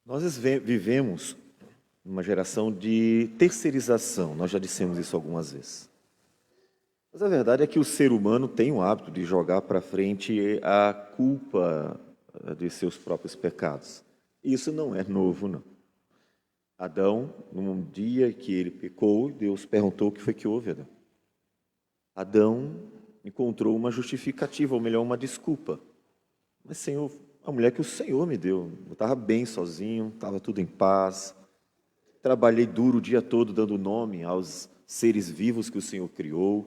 Nós vivemos numa geração de terceirização, nós já dissemos isso algumas vezes. Mas a verdade é que o ser humano tem o hábito de jogar para frente a culpa de seus próprios pecados. Isso não é novo, não. Adão, num dia que ele pecou, Deus perguntou o que foi que houve, Adão. Adão encontrou uma justificativa, ou melhor, uma desculpa. Mas, Senhor, a mulher que o Senhor me deu, eu estava bem sozinho, estava tudo em paz, trabalhei duro o dia todo dando nome aos seres vivos que o Senhor criou,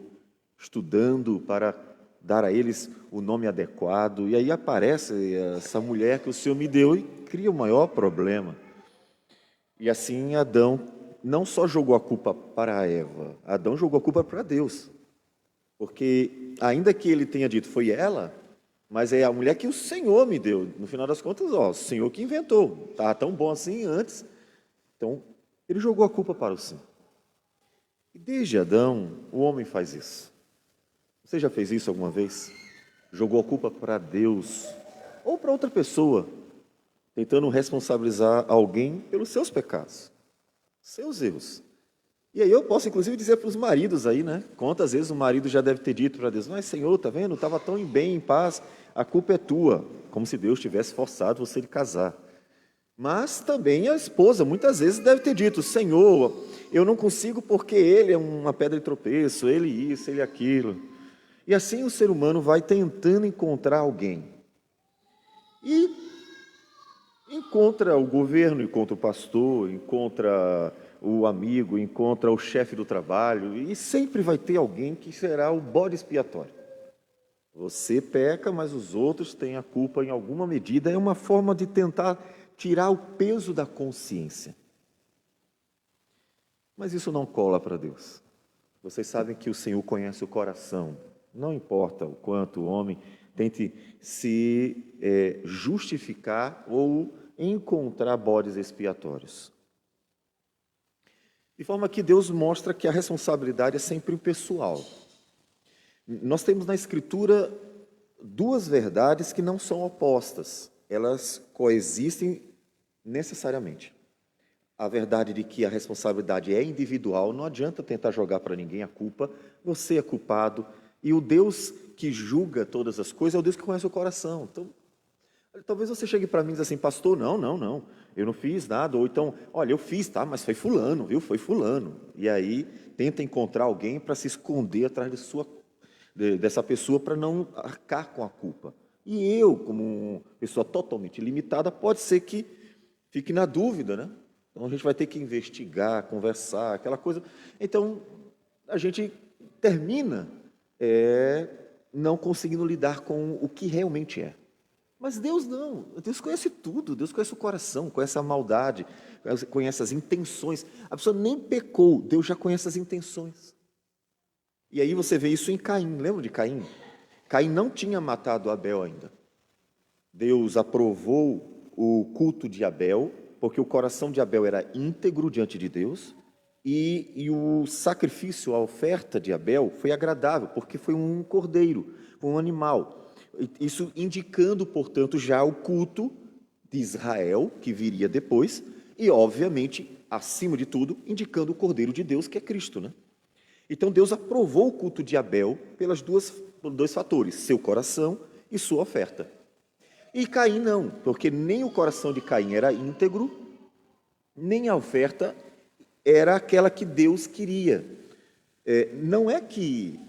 estudando para dar a eles o nome adequado, e aí aparece essa mulher que o Senhor me deu e cria o maior problema. E assim Adão não só jogou a culpa para Eva, Adão jogou a culpa para Deus. Porque ainda que ele tenha dito, foi ela, mas é a mulher que o Senhor me deu. No final das contas, o Senhor que inventou. Estava tão bom assim antes. Então, ele jogou a culpa para o Senhor. E desde Adão, o homem faz isso. Você já fez isso alguma vez? Jogou a culpa para Deus ou para outra pessoa, tentando responsabilizar alguém pelos seus pecados, seus erros. E aí eu posso inclusive dizer para os maridos aí, né? Quantas vezes o marido já deve ter dito para Deus, mas Senhor, tá vendo? Estava tão bem, em paz, a culpa é tua, como se Deus tivesse forçado você de casar. Mas também a esposa muitas vezes deve ter dito, Senhor, eu não consigo porque ele é uma pedra de tropeço, ele isso, ele aquilo. E assim o ser humano vai tentando encontrar alguém. E encontra o governo, encontra o pastor, encontra o amigo, encontra o chefe do trabalho, e sempre vai ter alguém que será o bode expiatório. Você peca, mas os outros têm a culpa em alguma medida. É uma forma de tentar tirar o peso da consciência. Mas isso não cola para Deus. Vocês sabem que o Senhor conhece o coração. Não importa o quanto o homem tente se justificar ou encontrar bodes expiatórios. De forma que Deus mostra que a responsabilidade é sempre pessoal. Nós temos na Escritura duas verdades que não são opostas, elas coexistem necessariamente. A verdade de que a responsabilidade é individual, não adianta tentar jogar para ninguém a culpa, você é culpado, e o Deus que julga todas as coisas é o Deus que conhece o coração. Então, talvez você chegue para mim e diz assim, pastor, não, eu não fiz nada. Ou então, olha, eu fiz, tá, mas foi fulano, viu? Foi fulano. E aí, tenta encontrar alguém para se esconder atrás dessa pessoa para não arcar com a culpa. E eu, como uma pessoa totalmente limitada, pode ser que fique na dúvida, né? Então, a gente vai ter que investigar, conversar, aquela coisa. Então, a gente termina não conseguindo lidar com o que realmente é. Mas Deus não, Deus conhece tudo, Deus conhece o coração, conhece a maldade, conhece as intenções. A pessoa nem pecou, Deus já conhece as intenções. E aí você vê isso em Caim, lembra de Caim? Caim não tinha matado Abel ainda. Deus aprovou o culto de Abel, porque o coração de Abel era íntegro diante de Deus, e o sacrifício, a oferta de Abel foi agradável, porque foi um cordeiro, foi um animal. Isso indicando, portanto, já o culto de Israel, que viria depois, e, obviamente, acima de tudo, indicando o Cordeiro de Deus, que é Cristo, né? Então, Deus aprovou o culto de Abel por dois fatores, seu coração e sua oferta. E Caim não, porque nem o coração de Caim era íntegro, nem a oferta era aquela que Deus queria. Não é que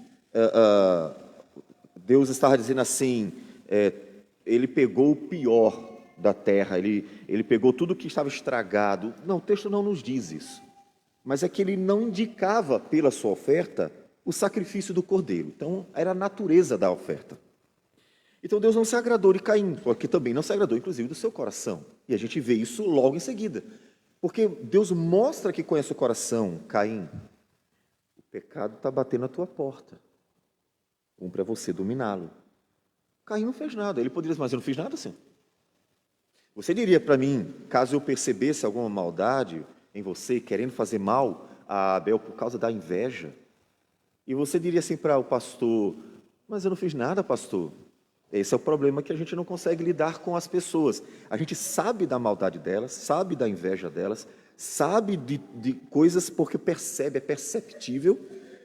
Deus estava dizendo assim, ele pegou o pior da terra, ele pegou tudo que estava estragado. Não, o texto não nos diz isso. Mas é que ele não indicava pela sua oferta o sacrifício do cordeiro. Então, era a natureza da oferta. Então, Deus não se agradou de Caim, porque também não se agradou, inclusive, do seu coração. E a gente vê isso logo em seguida. Porque Deus mostra que conhece o coração. Caim, o pecado está batendo na tua porta. Cumpre a você dominá-lo. Caim não fez nada. Ele poderia dizer, mas eu não fiz nada, Senhor. Você diria para mim, caso eu percebesse alguma maldade em você, querendo fazer mal a Abel por causa da inveja, e você diria assim para o pastor, mas eu não fiz nada, pastor. Esse é o problema, que a gente não consegue lidar com as pessoas. A gente sabe da maldade delas, sabe da inveja delas, sabe de coisas porque percebe, é perceptível,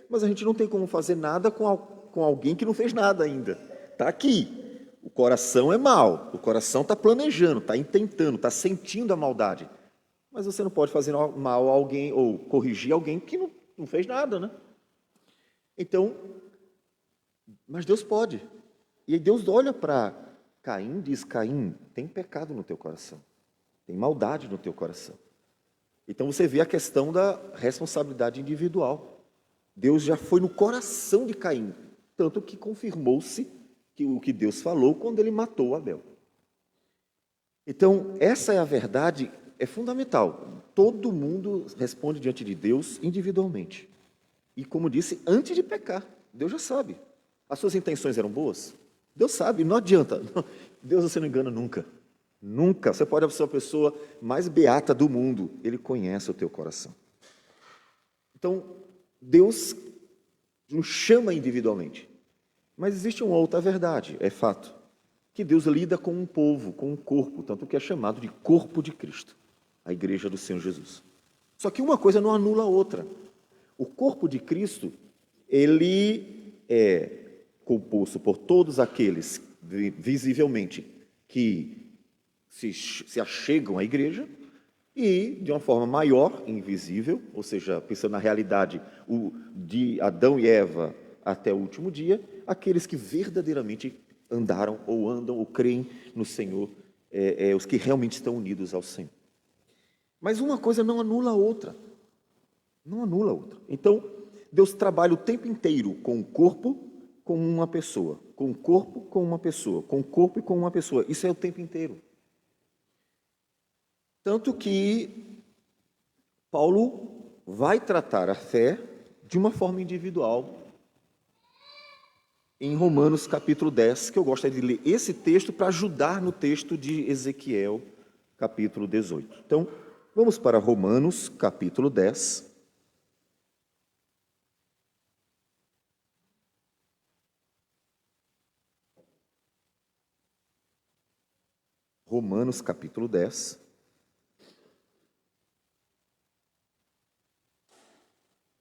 mas a gente não tem como fazer nada com alguém que não fez nada ainda. Está aqui. O coração é mau, o coração está planejando, está intentando, está sentindo a maldade. Mas você não pode fazer mal a alguém ou corrigir alguém que não fez nada, né? Então, mas Deus pode. E aí Deus olha para Caim e diz: Caim, tem pecado no teu coração, tem maldade no teu coração. Então você vê a questão da responsabilidade individual. Deus já foi no coração de Caim, tanto que confirmou-se que o que Deus falou quando ele matou Abel. Então, essa é a verdade, é fundamental. Todo mundo responde diante de Deus individualmente. E como disse, antes de pecar, Deus já sabe. As suas intenções eram boas? Deus sabe, não adianta. Deus você não engana nunca. Nunca. Você pode ser a pessoa mais beata do mundo, Ele conhece o teu coração. Então, Deus nos chama individualmente. Mas existe uma outra verdade, é fato, que Deus lida com um povo, com um corpo, tanto que é chamado de corpo de Cristo, a igreja do Senhor Jesus. Só que uma coisa não anula a outra. O corpo de Cristo, ele é composto por todos aqueles, visivelmente, que se achegam à igreja, e, de uma forma maior, invisível, ou seja, pensando na realidade de Adão e Eva até o último dia, aqueles que verdadeiramente andaram, ou andam, ou creem no Senhor, os que realmente estão unidos ao Senhor. Mas uma coisa não anula a outra. Não anula a outra. Então, Deus trabalha o tempo inteiro com o corpo, com uma pessoa, com o corpo, com uma pessoa, com o corpo e com uma pessoa. Isso é o tempo inteiro. Tanto que Paulo vai tratar a fé de uma forma individual em Romanos capítulo 10, que eu gostaria de ler esse texto para ajudar no texto de Ezequiel, capítulo 18. Então, vamos para Romanos capítulo 10. Romanos capítulo 10.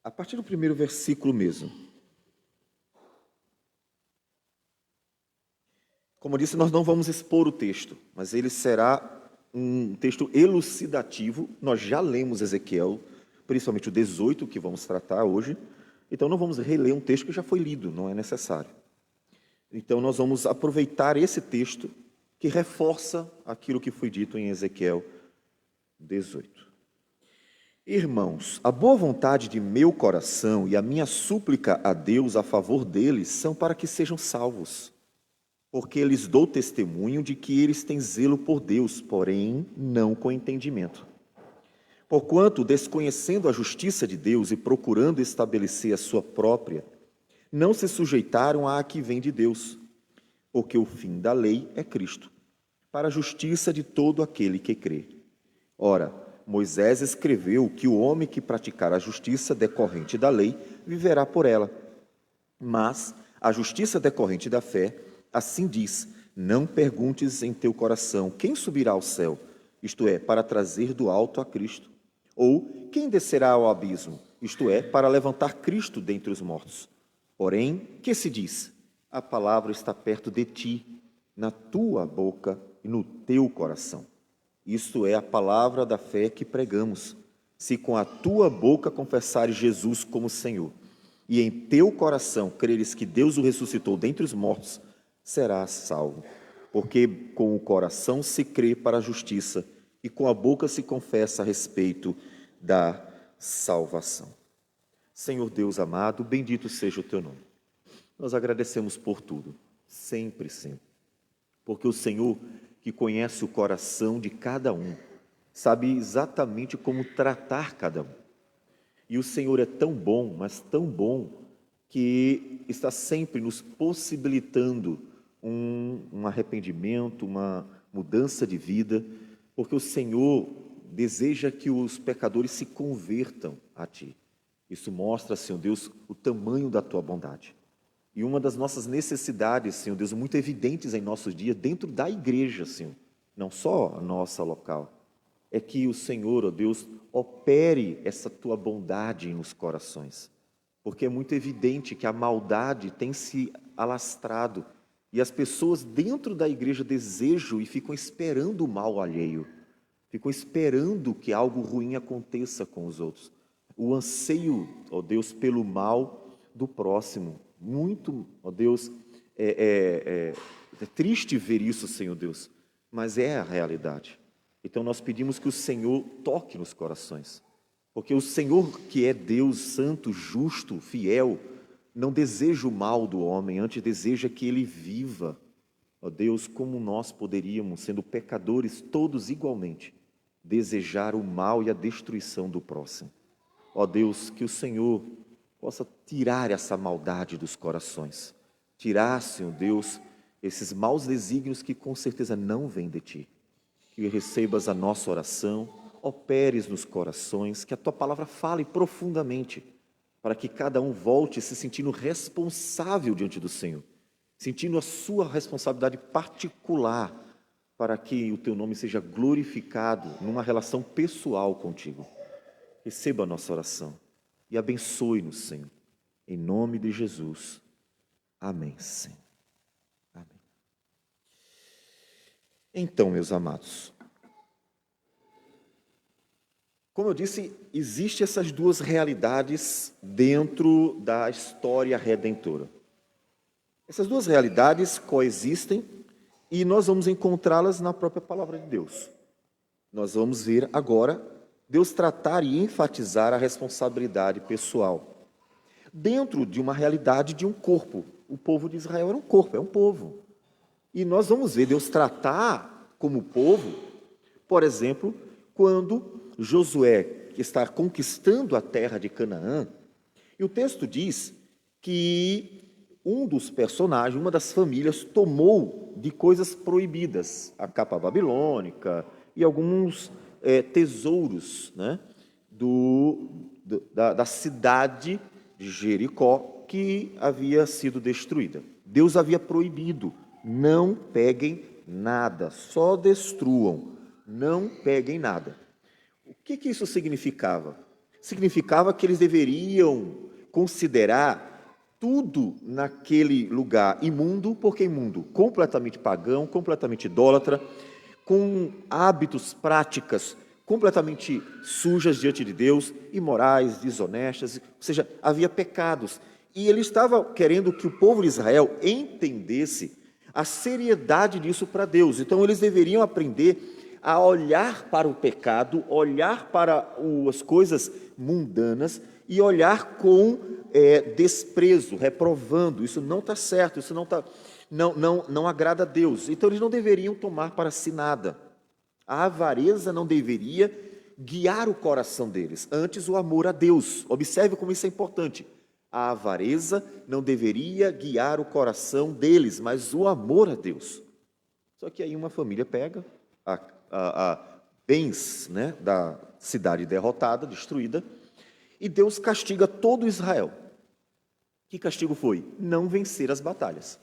A partir do primeiro versículo mesmo. Como eu disse, nós não vamos expor o texto, mas ele será um texto elucidativo. Nós já lemos Ezequiel, principalmente o 18, que vamos tratar hoje. Então não vamos reler um texto que já foi lido, não é necessário. Então nós vamos aproveitar esse texto que reforça aquilo que foi dito em Ezequiel 18. Irmãos, a boa vontade de meu coração e a minha súplica a Deus a favor deles são para que sejam salvos, porque lhes dou testemunho de que eles têm zelo por Deus, porém não com entendimento. Porquanto, desconhecendo a justiça de Deus e procurando estabelecer a sua própria, não se sujeitaram à que vem de Deus, porque o fim da lei é Cristo, para a justiça de todo aquele que crê. Ora, Moisés escreveu que o homem que praticar a justiça decorrente da lei viverá por ela. Mas a justiça decorrente da fé, assim diz: não perguntes em teu coração quem subirá ao céu, isto é, para trazer do alto a Cristo, ou quem descerá ao abismo, isto é, para levantar Cristo dentre os mortos. Porém, que se diz? A palavra está perto de ti, na tua boca e no teu coração. Isto é a palavra da fé que pregamos. Se com a tua boca confessares Jesus como Senhor, e em teu coração creres que Deus o ressuscitou dentre os mortos, serás salvo. Porque com o coração se crê para a justiça, e com a boca se confessa a respeito da salvação. Senhor Deus amado, bendito seja o teu nome. Nós agradecemos por tudo, sempre, sempre. Porque o Senhor, que conhece o coração de cada um, sabe exatamente como tratar cada um. E o Senhor é tão bom, mas tão bom, que está sempre nos possibilitando um arrependimento, uma mudança de vida, porque o Senhor deseja que os pecadores se convertam a Ti. Isso mostra, Senhor Deus, o tamanho da Tua bondade. E uma das nossas necessidades, Senhor Deus, muito evidentes em nossos dias, dentro da igreja, Senhor, não só a nossa local, é que o Senhor, ó Deus, opere essa tua bondade nos corações. Porque é muito evidente que a maldade tem se alastrado e as pessoas dentro da igreja desejam e ficam esperando o mal alheio, ficam esperando que algo ruim aconteça com os outros. O anseio, ó Deus, pelo mal do próximo. Muito, ó Deus, é triste ver isso, Senhor Deus, mas é a realidade. Então nós pedimos que o Senhor toque nos corações, porque o Senhor, que é Deus santo, justo, fiel, não deseja o mal do homem, antes deseja que ele viva. Ó Deus, como nós poderíamos, sendo pecadores todos igualmente, desejar o mal e a destruição do próximo. Ó Deus, que o Senhor possa tirar essa maldade dos corações, tirar, Senhor Deus, esses maus desígnios que com certeza não vêm de Ti. Que recebas a nossa oração, operes nos corações, que a Tua palavra fale profundamente, para que cada um volte se sentindo responsável diante do Senhor, sentindo a sua responsabilidade particular, para que o Teu nome seja glorificado numa relação pessoal contigo. Receba a nossa oração e abençoe-nos, Senhor, em nome de Jesus. Amém, Senhor. Amém. Então, meus amados, como eu disse, existem essas duas realidades dentro da história redentora. Essas duas realidades coexistem e nós vamos encontrá-las na própria palavra de Deus. Nós vamos ver agora Deus tratar e enfatizar a responsabilidade pessoal dentro de uma realidade de um corpo. O povo de Israel era um corpo, é um povo. E nós vamos ver Deus tratar como povo, por exemplo, quando Josué está conquistando a terra de Canaã, e o texto diz que um dos personagens, uma das famílias, tomou de coisas proibidas, a capa babilônica e alguns tesouros, né, da cidade de Jericó, que havia sido destruída. Deus havia proibido: não peguem nada, só destruam, não peguem nada. O que isso significava? Significava que eles deveriam considerar tudo naquele lugar imundo, porque imundo, completamente pagão, completamente idólatra, com hábitos, práticas completamente sujas diante de Deus, imorais, desonestas, ou seja, havia pecados. E ele estava querendo que o povo de Israel entendesse a seriedade disso para Deus. Então eles deveriam aprender a olhar para o pecado, olhar para as coisas mundanas e olhar com desprezo, reprovando. Isso não está certo, isso não agrada a Deus. Então eles não deveriam tomar para si nada. A avareza não deveria guiar o coração deles, antes o amor a Deus. Observe como isso é importante. A avareza não deveria guiar o coração deles, mas o amor a Deus. Só que aí uma família pega bens, né, da cidade derrotada, destruída, e Deus castiga todo Israel. Que castigo foi? Não vencer as batalhas.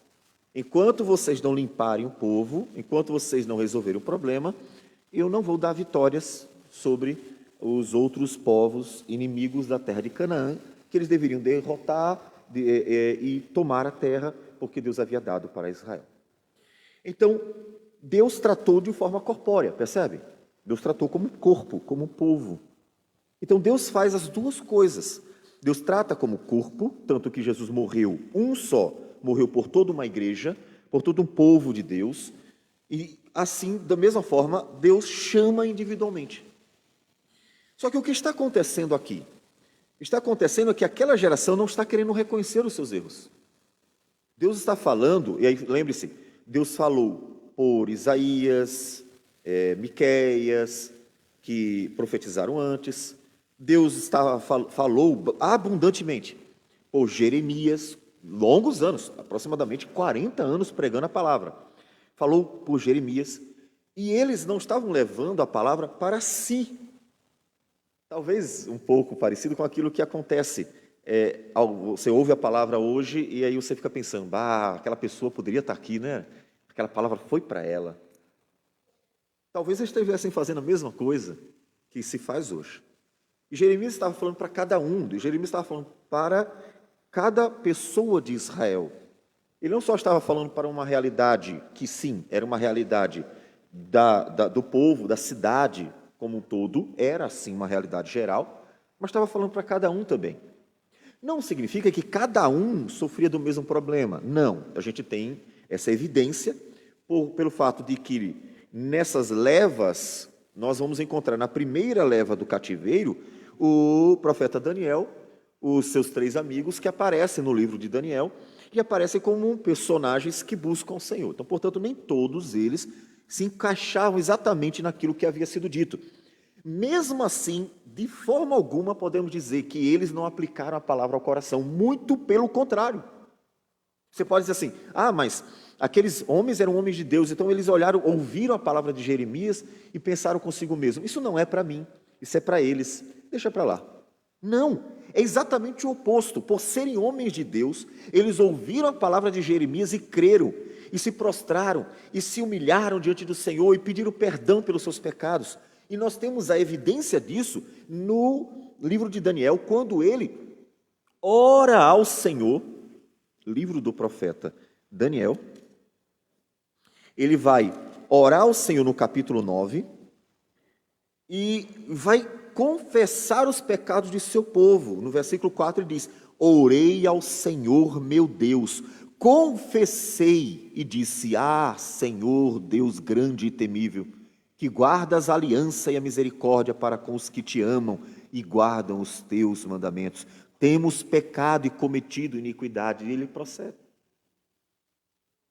Enquanto vocês não limparem o povo, enquanto vocês não resolverem o problema, eu não vou dar vitórias sobre os outros povos inimigos da terra de Canaã, que eles deveriam derrotar e tomar a terra, porque Deus havia dado para Israel. Então, Deus tratou de forma corpórea, percebe? Deus tratou como corpo, como povo. Então, Deus faz as duas coisas. Deus trata como corpo, tanto que Jesus morreu um só, morreu por toda uma igreja, por todo um povo de Deus, e assim, da mesma forma, Deus chama individualmente. Só que o que está acontecendo aqui? Está acontecendo que aquela geração não está querendo reconhecer os seus erros. Deus está falando, e aí lembre-se, Deus falou por Isaías, Miqueias, que profetizaram antes. Deus falou abundantemente por Jeremias, longos anos, aproximadamente 40 anos pregando a palavra. Falou por Jeremias, e eles não estavam levando a palavra para si. Talvez um pouco parecido com aquilo que acontece você ouve a palavra hoje e aí você fica pensando, aquela pessoa poderia estar aqui, né? Aquela palavra foi para ela. Talvez eles estivessem fazendo a mesma coisa que se faz hoje. E Jeremias estava falando para cada um, Jeremias estava falando para cada pessoa de Israel. Ele não só estava falando para uma realidade que, sim, era uma realidade do povo, da cidade como um todo, era, sim, uma realidade geral, mas estava falando para cada um também. Não significa que cada um sofria do mesmo problema. Não, a gente tem essa evidência pelo fato de que nessas levas, nós vamos encontrar na primeira leva do cativeiro o profeta Daniel, os seus 3 amigos que aparecem no livro de Daniel e aparecem como personagens que buscam o Senhor. Então, portanto, nem todos eles se encaixavam exatamente naquilo que havia sido dito. Mesmo assim, de forma alguma podemos dizer que eles não aplicaram a palavra ao coração, muito pelo contrário. Você pode dizer assim, mas aqueles homens eram homens de Deus, então eles olharam, ouviram a palavra de Jeremias e pensaram consigo mesmo, isso não é para mim, isso é para eles, deixa para lá. Não, é exatamente o oposto. Por serem homens de Deus, eles ouviram a palavra de Jeremias e creram, e se prostraram, e se humilharam diante do Senhor, e pediram perdão pelos seus pecados. E nós temos a evidência disso no livro de Daniel, quando ele ora ao Senhor, livro do profeta Daniel, ele vai orar ao Senhor no capítulo 9, e vai confessar os pecados de seu povo. No versículo 4 ele diz, orei ao Senhor meu Deus, confessei e disse, Senhor Deus grande e temível, que guardas a aliança e a misericórdia para com os que te amam e guardam os teus mandamentos. Temos pecado e cometido iniquidade. E ele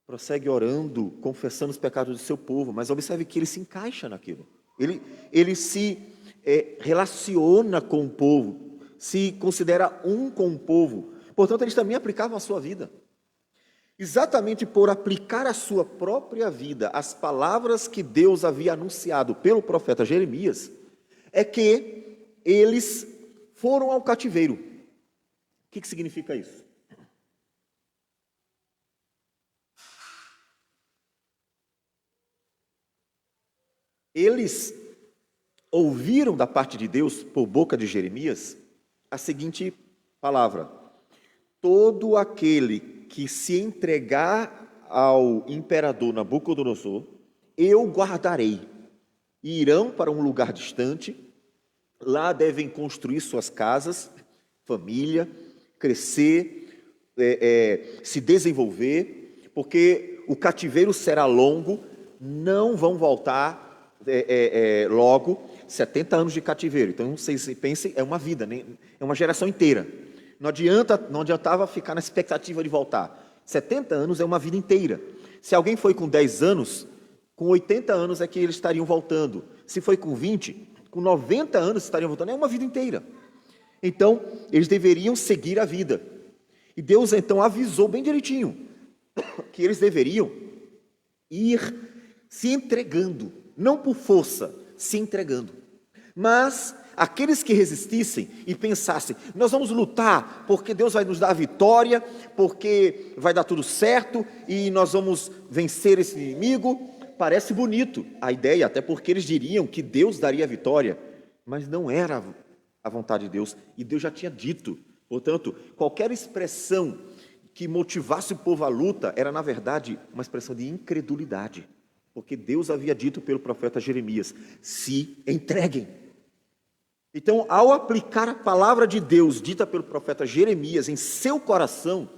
prossegue orando, confessando os pecados do seu povo, mas observe que ele se encaixa naquilo. Ele se relaciona com o povo, se considera um com o povo. Portanto, eles também aplicavam a sua vida. Exatamente por aplicar a sua própria vida as palavras que Deus havia anunciado pelo profeta Jeremias, é que eles foram ao cativeiro. O que significa isso? Eles ouviram da parte de Deus, por boca de Jeremias, a seguinte palavra: todo aquele que se entregar ao imperador Nabucodonosor, eu guardarei. E irão para um lugar distante, lá devem construir suas casas, família, crescer, se desenvolver, porque o cativeiro será longo, não vão voltar logo, 70 anos de cativeiro. Então, vocês pensem, é uma vida, né? É uma geração inteira. Não adiantava ficar na expectativa de voltar. 70 anos é uma vida inteira. Se alguém foi com 10 anos, com 80 anos é que eles estariam voltando. Se foi com 20, com 90 anos estariam voltando. É uma vida inteira. Então, eles deveriam seguir a vida. E Deus, então, avisou bem direitinho que eles deveriam ir se entregando, não por força, se entregando. Mas aqueles que resistissem e pensassem, nós vamos lutar porque Deus vai nos dar a vitória, porque vai dar tudo certo e nós vamos vencer esse inimigo, parece bonito a ideia, até porque eles diriam que Deus daria a vitória, mas não era a vontade de Deus, e Deus já tinha dito. Portanto, qualquer expressão que motivasse o povo à luta era, na verdade, uma expressão de incredulidade, porque Deus havia dito pelo profeta Jeremias, se entreguem. Então, ao aplicar a palavra de Deus dita pelo profeta Jeremias em seu coração,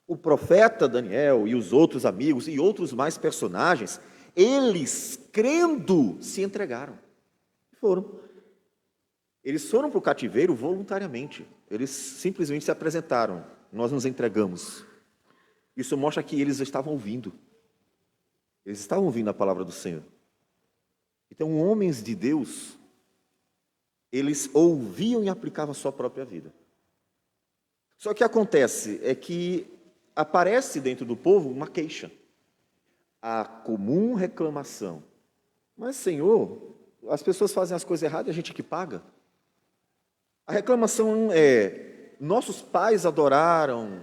o profeta Daniel e os outros amigos e outros mais personagens, eles, crendo, se entregaram. Eles foram para o cativeiro voluntariamente. Eles simplesmente se apresentaram. Nós nos entregamos. Isso mostra que eles estavam ouvindo. Eles estavam ouvindo a palavra do Senhor. Então, homens de Deus, eles ouviam e aplicavam a sua própria vida. Só que acontece é que aparece dentro do povo uma queixa, a comum reclamação. Mas, Senhor, as pessoas fazem as coisas erradas e a gente que paga. A reclamação é, nossos pais adoraram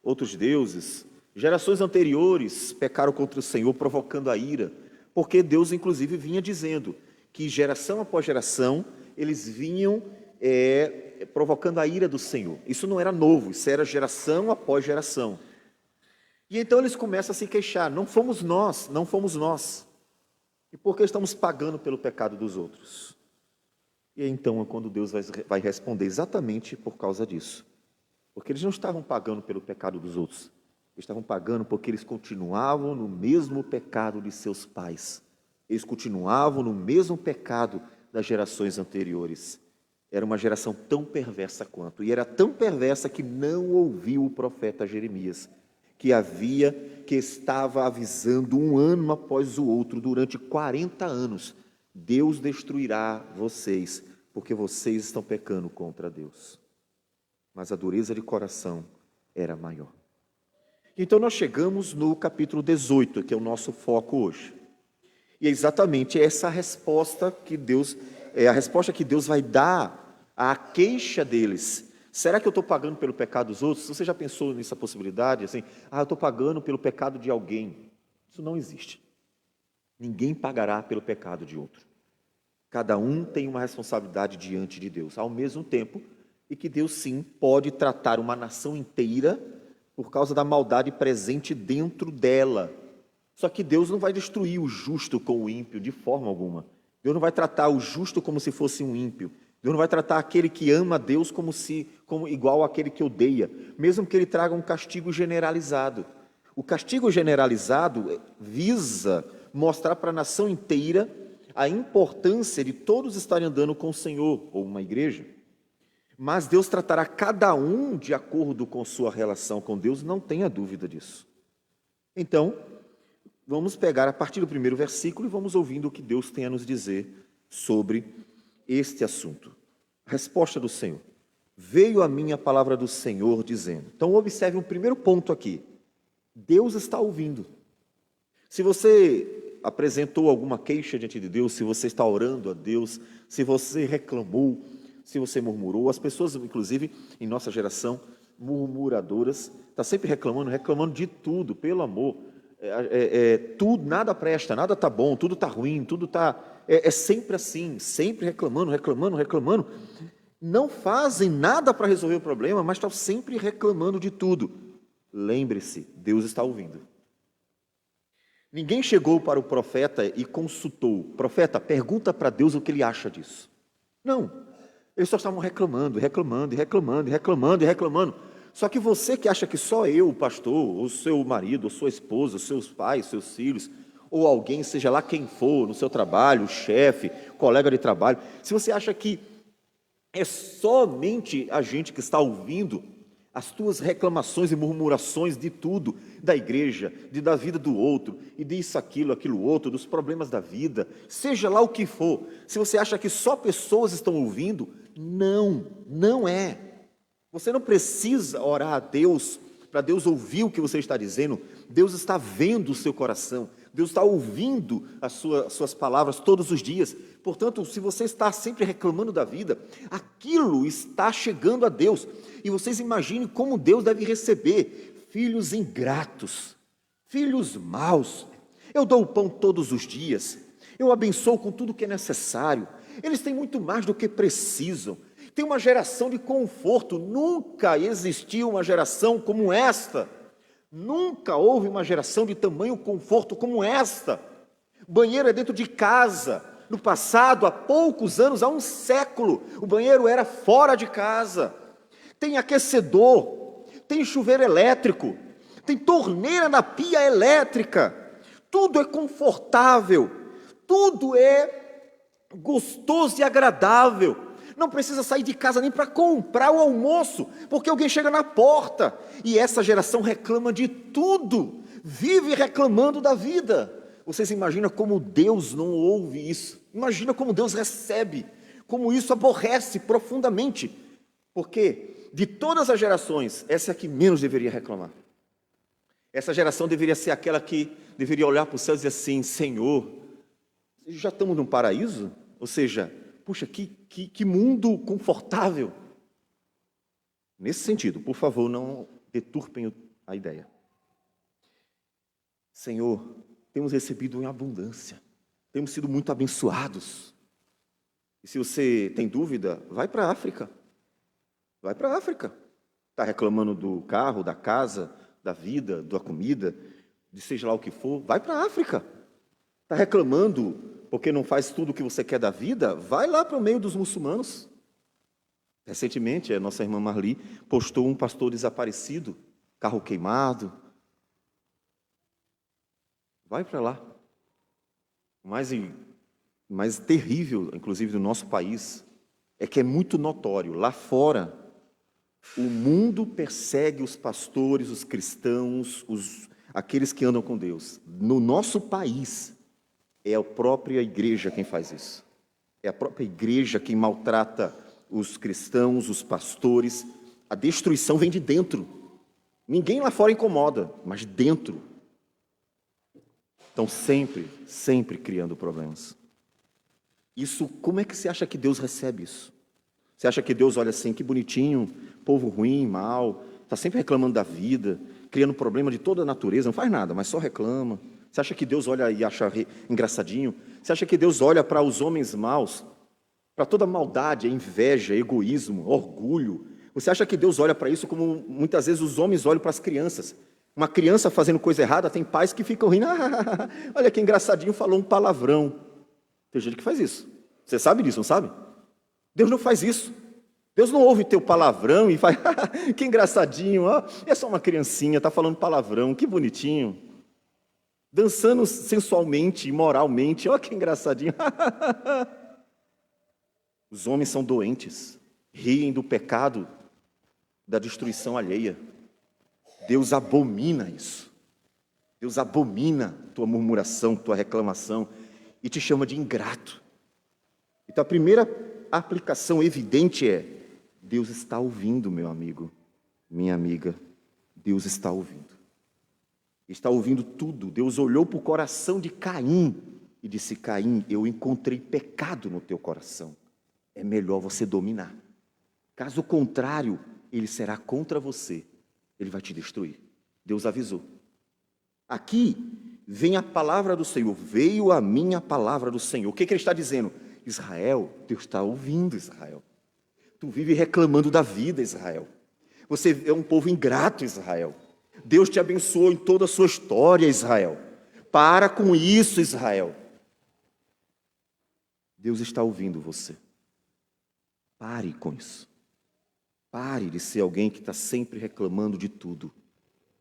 outros deuses, gerações anteriores pecaram contra o Senhor, provocando a ira, porque Deus, inclusive, vinha dizendo que geração após geração, eles vinham provocando a ira do Senhor. Isso não era novo, isso era geração após geração. E então eles começam a se queixar, não fomos nós, não fomos nós. E por que estamos pagando pelo pecado dos outros? E então é quando Deus vai responder exatamente por causa disso. Porque eles não estavam pagando pelo pecado dos outros, eles estavam pagando porque eles continuavam no mesmo pecado de seus pais. Eles continuavam no mesmo pecado das gerações anteriores. Era uma geração tão perversa quanto, e era tão perversa que não ouviu o profeta Jeremias, que estava avisando um ano após o outro, durante 40 anos, Deus destruirá vocês, porque vocês estão pecando contra Deus. Mas a dureza de coração era maior. Então nós chegamos no capítulo 18, que é o nosso foco hoje. E é exatamente essa resposta que Deus vai dar à queixa deles. Será que eu estou pagando pelo pecado dos outros? Você já pensou nessa possibilidade? Assim, eu estou pagando pelo pecado de alguém. Isso não existe. Ninguém pagará pelo pecado de outro. Cada um tem uma responsabilidade diante de Deus, ao mesmo tempo, e que Deus sim pode tratar uma nação inteira por causa da maldade presente dentro dela. Só que Deus não vai destruir o justo com o ímpio de forma alguma. Deus não vai tratar o justo como se fosse um ímpio. Deus não vai tratar aquele que ama a Deus como igual àquele que odeia, mesmo que ele traga um castigo generalizado. O castigo generalizado visa mostrar para a nação inteira a importância de todos estarem andando com o Senhor, ou uma igreja. Mas Deus tratará cada um de acordo com sua relação com Deus, não tenha dúvida disso. Então, vamos pegar a partir do primeiro versículo e vamos ouvindo o que Deus tem a nos dizer sobre este assunto. A resposta do Senhor. Veio a mim a palavra do Senhor dizendo. Então observe um primeiro ponto aqui. Deus está ouvindo. Se você apresentou alguma queixa diante de Deus, se você está orando a Deus, se você reclamou, se você murmurou, as pessoas, inclusive, em nossa geração, murmuradoras, está sempre reclamando de tudo, pelo amor. Tudo, nada presta, nada está bom, tudo está ruim, tudo está... É sempre assim, sempre reclamando. Não fazem nada para resolver o problema, mas estão sempre reclamando de tudo. Lembre-se, Deus está ouvindo. Ninguém chegou para o profeta e consultou. Profeta, pergunta para Deus o que ele acha disso. Não, eles só estavam reclamando. Só que você que acha que só eu, o pastor, ou seu marido, ou sua esposa, seus pais, seus filhos, ou alguém, seja lá quem for, no seu trabalho, chefe, colega de trabalho, se você acha que é somente a gente que está ouvindo as tuas reclamações e murmurações de tudo, da igreja, da vida do outro, e disso, aquilo outro, dos problemas da vida, seja lá o que for, se você acha que só pessoas estão ouvindo, não é. Você não precisa orar a Deus, para Deus ouvir o que você está dizendo. Deus está vendo o seu coração, Deus está ouvindo as suas palavras todos os dias. Portanto, se você está sempre reclamando da vida, aquilo está chegando a Deus. E vocês imaginem como Deus deve receber filhos ingratos, filhos maus. Eu dou o pão todos os dias, eu abençoo com tudo que é necessário. Eles têm muito mais do que precisam. Tem uma geração de conforto. Nunca existiu uma geração como esta. Nunca houve uma geração de tamanho conforto como esta. Banheiro é dentro de casa. No passado, há poucos anos, há um século, o banheiro era fora de casa. Tem aquecedor, tem chuveiro elétrico, tem torneira na pia elétrica. Tudo é confortável, tudo é gostoso e agradável. Não precisa sair de casa nem para comprar o almoço, porque alguém chega na porta. E essa geração reclama de tudo, vive reclamando da vida. Vocês imaginam como Deus não ouve isso? Imagina como Deus recebe, como isso aborrece profundamente. Porque de todas as gerações, essa é a que menos deveria reclamar. Essa geração deveria ser aquela que deveria olhar para o céu e dizer assim: Senhor, já estamos num paraíso? Ou seja, puxa, que mundo confortável. Nesse sentido, por favor, não deturpem a ideia. Senhor, temos recebido em abundância, temos sido muito abençoados. E se você tem dúvida, vai para a África. Vai para a África. Está reclamando do carro, da casa, da vida, da comida, de seja lá o que for, vai para a África. Está reclamando porque não faz tudo o que você quer da vida? Vai lá para o meio dos muçulmanos. Recentemente, a nossa irmã Marli postou um pastor desaparecido, carro queimado. Vai para lá. O mais terrível, inclusive, do nosso país, é que é muito notório. Lá fora, o mundo persegue os pastores, os cristãos, aqueles que andam com Deus. No nosso país, é a própria igreja quem faz isso. É a própria igreja quem maltrata os cristãos, os pastores. A destruição vem de dentro. Ninguém lá fora incomoda, mas dentro. Estão sempre criando problemas. Isso, como é que você acha que Deus recebe isso? Você acha que Deus olha assim, que bonitinho, povo ruim, mal, está sempre reclamando da vida, criando problema de toda a natureza, não faz nada, mas só reclama. Você acha que Deus olha e acha engraçadinho? Você acha que Deus olha para os homens maus, para toda maldade, inveja, egoísmo, orgulho? Você acha que Deus olha para isso como muitas vezes os homens olham para as crianças? Uma criança fazendo coisa errada, tem pais que ficam rindo. Olha que engraçadinho, falou um palavrão. Tem gente que faz isso. Você sabe disso, não sabe? Deus não faz isso. Deus não ouve teu palavrão e faz, que engraçadinho, ó, é só uma criancinha, está falando palavrão, que bonitinho. Dançando sensualmente, imoralmente, ó, que engraçadinho. Os homens são doentes, riem do pecado, da destruição alheia. Deus abomina isso. Deus abomina tua murmuração, tua reclamação e te chama de ingrato. Então a primeira aplicação evidente é: Deus está ouvindo, meu amigo, minha amiga. Deus está ouvindo. Está ouvindo tudo. Deus olhou para o coração de Caim e disse: Caim, eu encontrei pecado no teu coração. É melhor você dominar. Caso contrário, ele será contra você. Ele vai te destruir. Deus avisou. Aqui vem a palavra do Senhor. Veio a mim a palavra do Senhor. O que ele está dizendo? Israel, Deus está ouvindo, Israel. Tu vive reclamando da vida, Israel. Você é um povo ingrato, Israel. Deus te abençoou em toda a sua história, Israel. Para com isso, Israel. Deus está ouvindo você. Pare com isso. Pare de ser alguém que está sempre reclamando de tudo.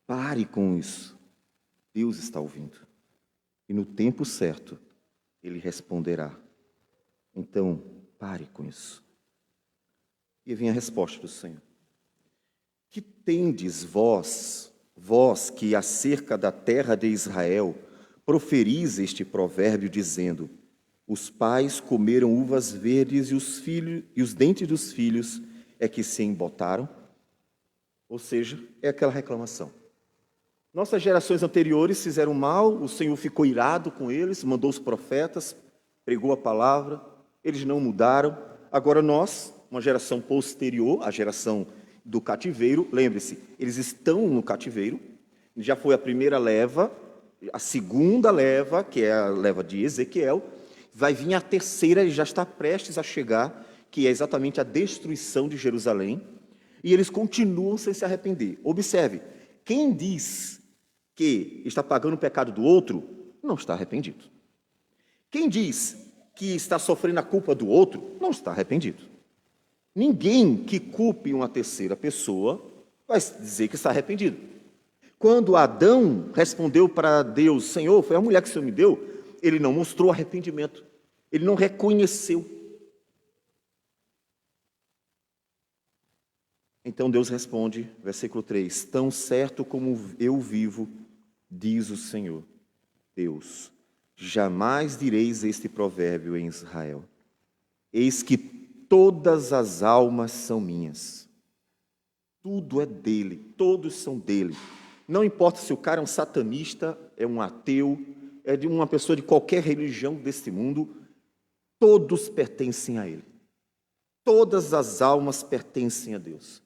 Pare com isso. Deus está ouvindo. E no tempo certo, Ele responderá. Então, pare com isso. E vem a resposta do Senhor. Que tendes vós que acerca da terra de Israel, proferis este provérbio dizendo: os pais comeram uvas verdes e os dentes dos filhos é que se embotaram? Ou seja, é aquela reclamação. Nossas gerações anteriores fizeram mal, o Senhor ficou irado com eles, mandou os profetas, pregou a palavra, eles não mudaram. Agora nós, uma geração posterior, a geração do cativeiro, lembre-se, eles estão no cativeiro, já foi a primeira leva, a segunda leva, que é a leva de Ezequiel, vai vir a terceira e já está prestes a chegar, que é exatamente a destruição de Jerusalém, e eles continuam sem se arrepender. Observe, quem diz que está pagando o pecado do outro, não está arrependido. Quem diz que está sofrendo a culpa do outro, não está arrependido. Ninguém que culpe uma terceira pessoa vai dizer que está arrependido. Quando Adão respondeu para Deus: Senhor, foi a mulher que o Senhor me deu, ele não mostrou arrependimento, ele não reconheceu. Então Deus responde, versículo 3: tão certo como eu vivo, diz o Senhor Deus, jamais direis este provérbio em Israel: eis que todas as almas são minhas. Tudo é dele, todos são dele. Não importa se o cara é um satanista, é um ateu, é de uma pessoa de qualquer religião deste mundo, todos pertencem a ele. Todas as almas pertencem a Deus.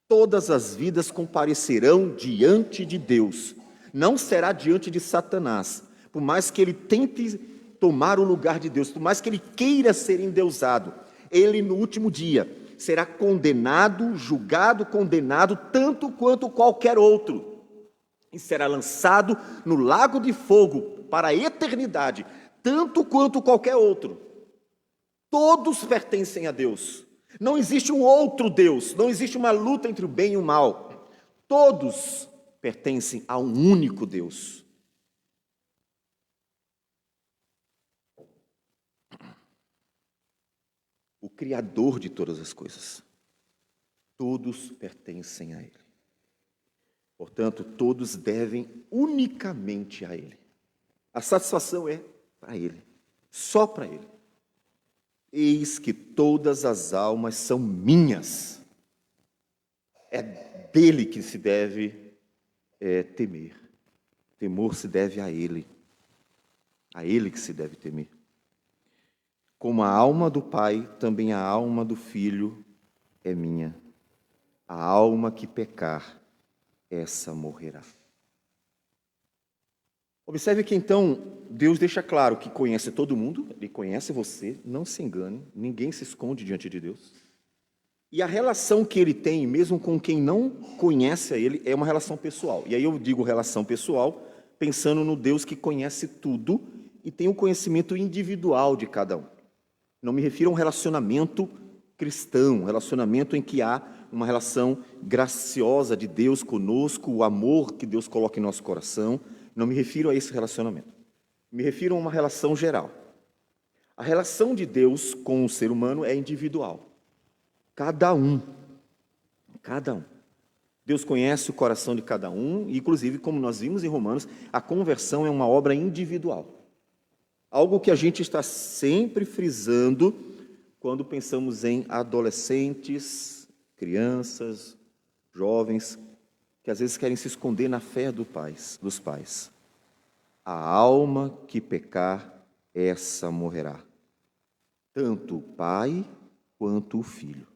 Todas as vidas comparecerão diante de Deus. Não será diante de Satanás. Por mais que ele tente tomar o lugar de Deus, por mais que ele queira ser endeusado, ele no último dia será condenado, julgado, condenado, tanto quanto qualquer outro. E será lançado no lago de fogo para a eternidade, tanto quanto qualquer outro. Todos pertencem a Deus. Não existe um outro Deus, não existe uma luta entre o bem e o mal. Todos pertencem a um único Deus. O Criador de todas as coisas. Todos pertencem a Ele. Portanto, todos devem unicamente a Ele. A satisfação é para Ele, só para Ele. Eis que todas as almas são minhas. É dele que se deve temer. Temor se deve a Ele. A Ele que se deve temer. Como a alma do Pai, também a alma do Filho é minha. A alma que pecar, essa morrerá. Observe que então Deus deixa claro que conhece todo mundo, Ele conhece você, não se engane, ninguém se esconde diante de Deus. E a relação que Ele tem, mesmo com quem não conhece a Ele, é uma relação pessoal. E aí eu digo relação pessoal, pensando no Deus que conhece tudo e tem um conhecimento individual de cada um. Não me refiro a um relacionamento cristão, um relacionamento em que há uma relação graciosa de Deus conosco, o amor que Deus coloca em nosso coração. Não me refiro a esse relacionamento. Me refiro a uma relação geral. A relação de Deus com o ser humano é individual. Cada um. Cada um. Deus conhece o coração de cada um, e inclusive, como nós vimos em Romanos, a conversão é uma obra individual. Algo que a gente está sempre frisando quando pensamos em adolescentes, crianças, jovens, que às vezes querem se esconder na fé dos pais. A alma que pecar, essa morrerá. Tanto o pai quanto o filho.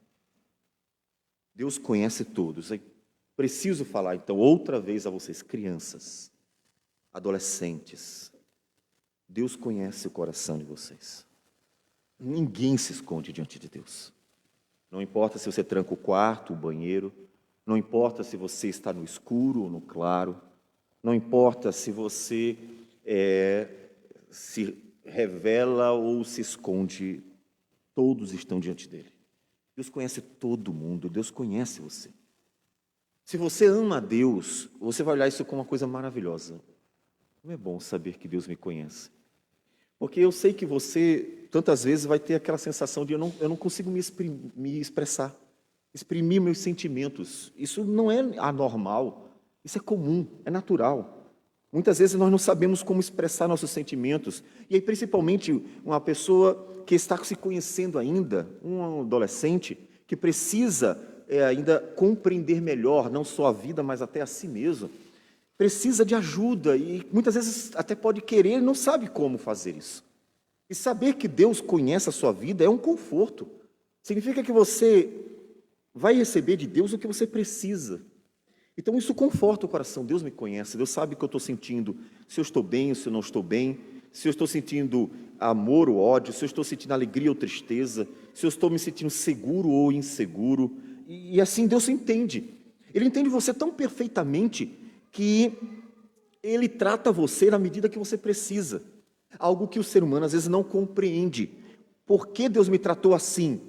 Deus conhece todos. É preciso falar, então, outra vez a vocês, crianças, adolescentes. Deus conhece o coração de vocês. Ninguém se esconde diante de Deus. Não importa se você tranca o quarto, o banheiro, não importa se você está no escuro ou no claro, não importa se você se revela ou se esconde, todos estão diante dele. Deus conhece todo mundo, Deus conhece você. Se você ama a Deus, você vai olhar isso como uma coisa maravilhosa. Como é bom saber que Deus me conhece. Porque eu sei que você, tantas vezes, vai ter aquela sensação de eu não consigo me expressar, exprimir meus sentimentos. Isso não é anormal, isso é comum, é natural. Muitas vezes nós não sabemos como expressar nossos sentimentos. E aí, principalmente, uma pessoa que está se conhecendo ainda, um adolescente, que precisa ainda compreender melhor, não só a vida, mas até a si mesmo, precisa de ajuda e muitas vezes até pode querer e não sabe como fazer isso. E saber que Deus conhece a sua vida é um conforto. Significa que você vai receber de Deus o que você precisa. Então isso conforta o coração. Deus me conhece, Deus sabe o que eu estou sentindo, se eu estou bem ou se eu não estou bem, se eu estou sentindo amor ou ódio, se eu estou sentindo alegria ou tristeza, se eu estou me sentindo seguro ou inseguro. E assim Deus entende. Ele entende você tão perfeitamente que Ele trata você na medida que você precisa. Algo que o ser humano às vezes não compreende. Por que Deus me tratou assim?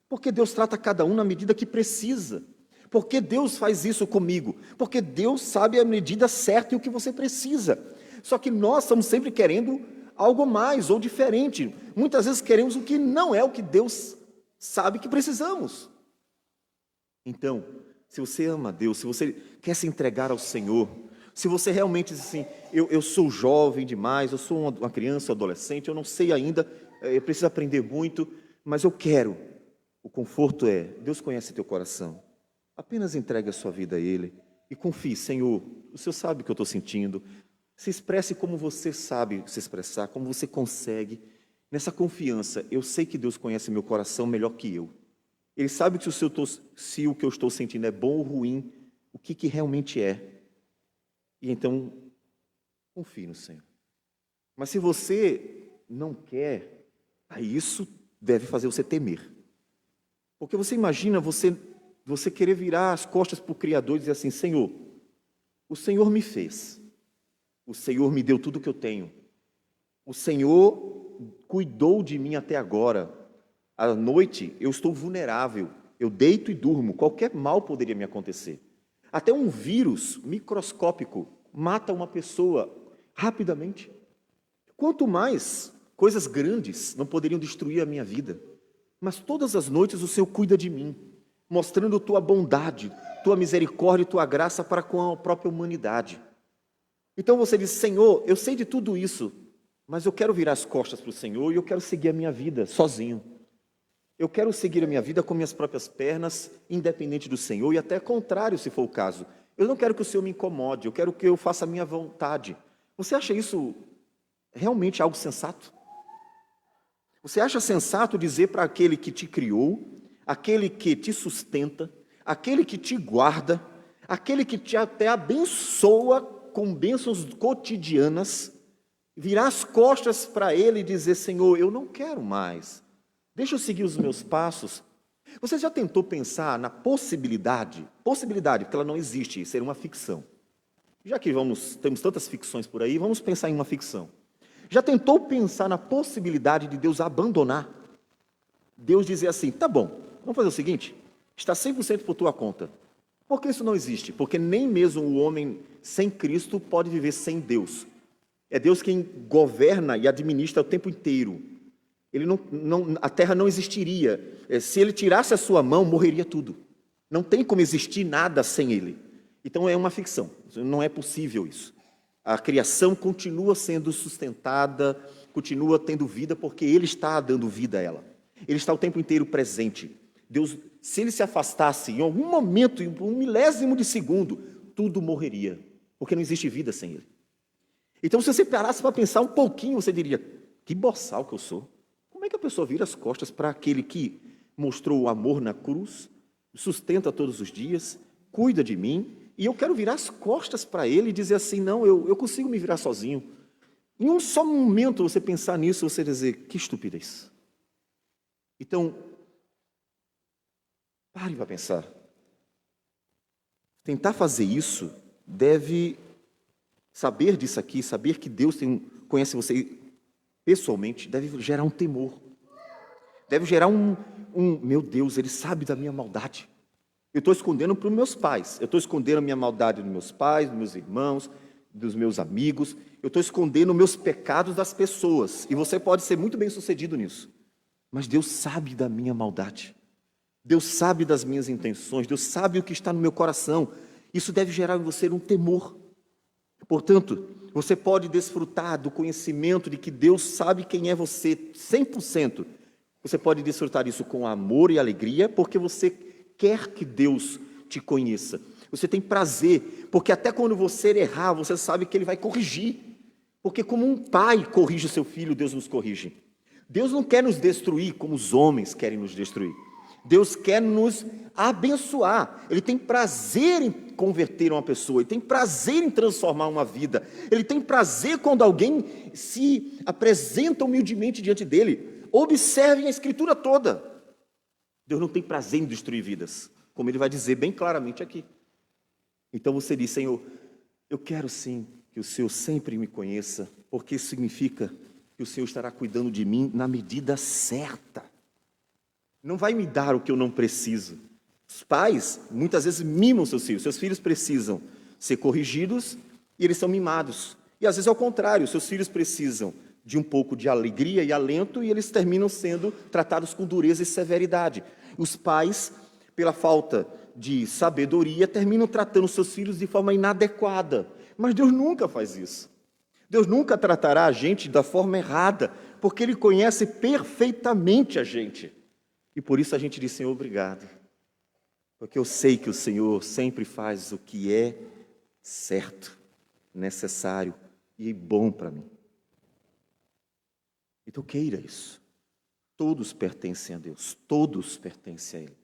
Porque Deus trata cada um na medida que precisa. Por que Deus faz isso comigo? Porque Deus sabe a medida certa e o que você precisa. Só que nós estamos sempre querendo algo mais ou diferente. Muitas vezes queremos o que não é o que Deus sabe que precisamos. Então, se você ama a Deus, se você quer se entregar ao Senhor, se você realmente diz assim, eu sou jovem demais, eu sou uma criança, adolescente, eu não sei ainda, eu preciso aprender muito, mas eu quero. O conforto é, Deus conhece teu coração. Apenas entregue a sua vida a Ele e confie, Senhor, o Senhor sabe o que eu estou sentindo. Se expresse como você sabe se expressar, como você consegue. Nessa confiança, eu sei que Deus conhece meu coração melhor que eu. Ele sabe que se o que eu estou sentindo é bom ou ruim, o que realmente é. E então, confie no Senhor. Mas se você não quer, aí isso deve fazer você temer. Porque você imagina você querer virar as costas para o Criador e dizer assim: Senhor, o Senhor me fez, o Senhor me deu tudo o que eu tenho, o Senhor cuidou de mim até agora. À noite eu estou vulnerável, eu deito e durmo, qualquer mal poderia me acontecer. Até um vírus microscópico mata uma pessoa rapidamente. Quanto mais coisas grandes não poderiam destruir a minha vida. Mas todas as noites o Senhor cuida de mim, mostrando tua bondade, tua misericórdia e tua graça para com a própria humanidade. Então você diz: Senhor, eu sei de tudo isso, mas eu quero virar as costas para o Senhor e eu quero seguir a minha vida sozinho. Eu quero seguir a minha vida com minhas próprias pernas, independente do Senhor, e até contrário, se for o caso. Eu não quero que o Senhor me incomode, eu quero que eu faça a minha vontade. Você acha isso realmente algo sensato? Você acha sensato dizer para aquele que te criou, aquele que te sustenta, aquele que te guarda, aquele que te até abençoa com bênçãos cotidianas, virar as costas para ele e dizer: Senhor, eu não quero mais, deixa eu seguir os meus passos? Você já tentou pensar na possibilidade, porque ela não existe, ser uma ficção. Já que temos tantas ficções por aí, vamos pensar em uma ficção. Já tentou pensar na possibilidade de Deus abandonar? Deus dizer assim: tá bom, vamos fazer o seguinte, está 100% por tua conta. Por que isso não existe? Porque nem mesmo o homem sem Cristo pode viver sem Deus. É Deus quem governa e administra o tempo inteiro. A terra não existiria. Se ele tirasse a sua mão, morreria tudo. Não tem como existir nada sem ele. Então é uma ficção, não é possível isso. A criação continua sendo sustentada, continua tendo vida, porque Ele está dando vida a ela. Ele está o tempo inteiro presente. Deus, se Ele se afastasse em algum momento, em um milésimo de segundo, tudo morreria, porque não existe vida sem Ele. Então, se você parasse para pensar um pouquinho, você diria: que boçal que eu sou. Como é que a pessoa vira as costas para aquele que mostrou o amor na cruz, sustenta todos os dias, cuida de mim, e eu quero virar as costas para ele e dizer assim: não, eu consigo me virar sozinho. Em um só momento você pensar nisso, você dizer: que estupidez. Então, pare para pensar. Tentar fazer isso deve saber disso aqui, saber que Deus conhece você pessoalmente, deve gerar um temor. Deve gerar meu Deus, Ele sabe da minha maldade. Eu estou escondendo para os meus pais, eu estou escondendo a minha maldade dos meus pais, dos meus irmãos, dos meus amigos, eu estou escondendo meus pecados das pessoas, e você pode ser muito bem sucedido nisso, mas Deus sabe da minha maldade, Deus sabe das minhas intenções, Deus sabe o que está no meu coração. Isso deve gerar em você um temor. Portanto, você pode desfrutar do conhecimento de que Deus sabe quem é você 100%. Você pode desfrutar isso com amor e alegria, porque você quer que Deus te conheça. Você tem prazer, porque até quando você errar, você sabe que Ele vai corrigir. Porque como um pai corrige o seu filho, Deus nos corrige. Deus não quer nos destruir como os homens querem nos destruir. Deus quer nos abençoar. Ele tem prazer em converter uma pessoa, Ele tem prazer em transformar uma vida. Ele tem prazer quando alguém se apresenta humildemente diante dEle. Observem a Escritura toda. Deus não tem prazer em destruir vidas, como Ele vai dizer bem claramente aqui. Então você diz: Senhor, eu quero sim que o Senhor sempre me conheça, porque isso significa que o Senhor estará cuidando de mim na medida certa. Não vai me dar o que eu não preciso. Os pais, muitas vezes, mimam seus filhos precisam ser corrigidos e eles são mimados. E às vezes é o contrário, seus filhos precisam de um pouco de alegria e alento, e eles terminam sendo tratados com dureza e severidade. Os pais, pela falta de sabedoria, terminam tratando seus filhos de forma inadequada. Mas Deus nunca faz isso. Deus nunca tratará a gente da forma errada, porque Ele conhece perfeitamente a gente. E por isso a gente diz: Senhor, obrigado. Porque eu sei que o Senhor sempre faz o que é certo, necessário e bom para mim. Então queira isso. Todos pertencem a Deus, todos pertencem a Ele.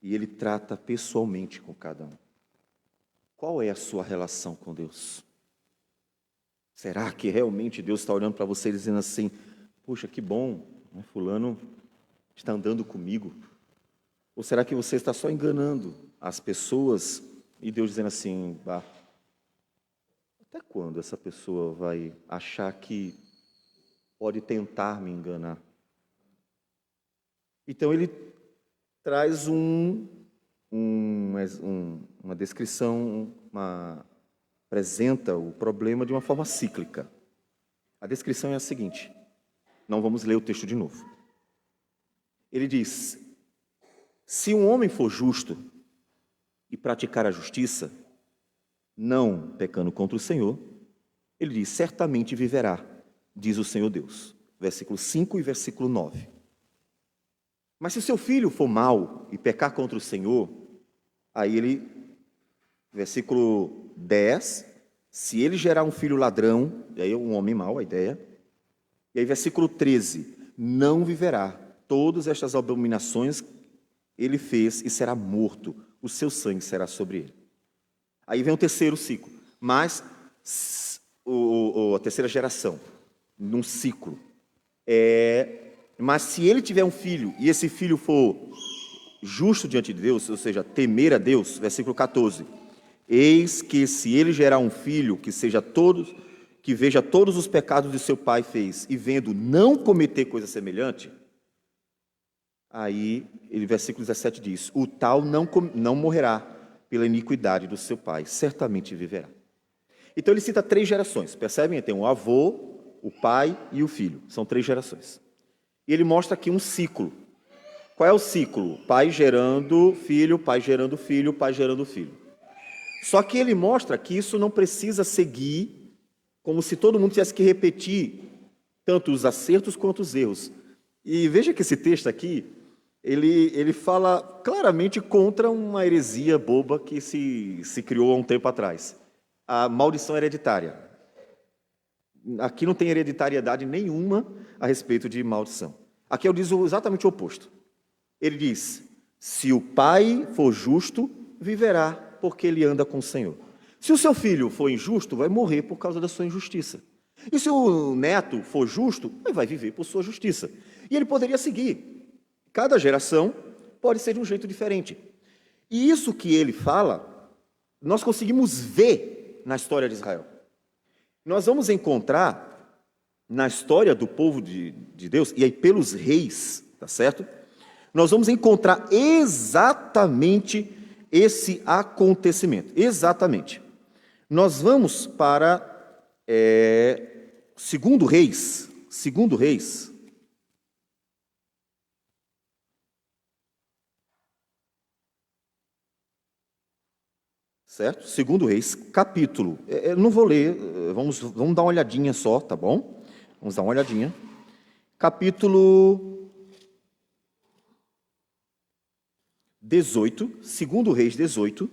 e ele trata pessoalmente com cada um. Qual é a sua relação com Deus? Será que realmente Deus está olhando para você e dizendo assim, puxa, que bom, né? Fulano está andando comigo? Ou será que você está só enganando as pessoas e Deus dizendo assim, bah, até quando essa pessoa vai achar que pode tentar me enganar? Então ele traz uma descrição, apresenta o problema de uma forma cíclica. A descrição é a seguinte, não vamos ler o texto de novo. Ele diz, se um homem for justo e praticar a justiça, não pecando contra o Senhor, ele diz, certamente viverá, diz o Senhor Deus. Versículo 5 e versículo 9. Mas se o seu filho for mau e pecar contra o Senhor, aí ele, versículo 10, se ele gerar um filho ladrão, e aí é um homem mau, a ideia, e aí versículo 13, não viverá, todas estas abominações ele fez e será morto, o seu sangue será sobre ele. Aí vem o terceiro ciclo, mas a terceira geração, num ciclo, mas se ele tiver um filho, e esse filho for justo diante de Deus, ou seja, temer a Deus, versículo 14, eis que se ele gerar um filho que veja todos os pecados que seu pai fez, e vendo não cometer coisa semelhante, aí, versículo 17 diz, o tal não morrerá pela iniquidade do seu pai, certamente viverá. Então ele cita 3 gerações, percebem? Tem o avô, o pai e o filho, são 3 gerações. E ele mostra aqui um ciclo. Qual é o ciclo? Pai gerando filho, pai gerando filho, pai gerando filho. Só que ele mostra que isso não precisa seguir como se todo mundo tivesse que repetir tanto os acertos quanto os erros. E veja que esse texto aqui, ele fala claramente contra uma heresia boba que se criou há um tempo atrás. A maldição hereditária. Aqui não tem hereditariedade nenhuma a respeito de maldição. Aqui ele diz exatamente o oposto. Ele diz, se o pai for justo, viverá, porque ele anda com o Senhor. Se o seu filho for injusto, vai morrer por causa da sua injustiça. E se o neto for justo, ele vai viver por sua justiça. E ele poderia seguir. Cada geração pode ser de um jeito diferente. E isso que ele fala, nós conseguimos ver na história de Israel. Nós vamos encontrar na história do povo de Deus, e aí pelos reis, tá certo? Nós vamos encontrar exatamente esse acontecimento. Exatamente. Nós vamos para Segundo Reis. Certo? Segundo Reis, capítulo. Eu não vou ler, vamos dar uma olhadinha só, tá bom? Vamos dar uma olhadinha. Capítulo 18, Segundo Reis 18.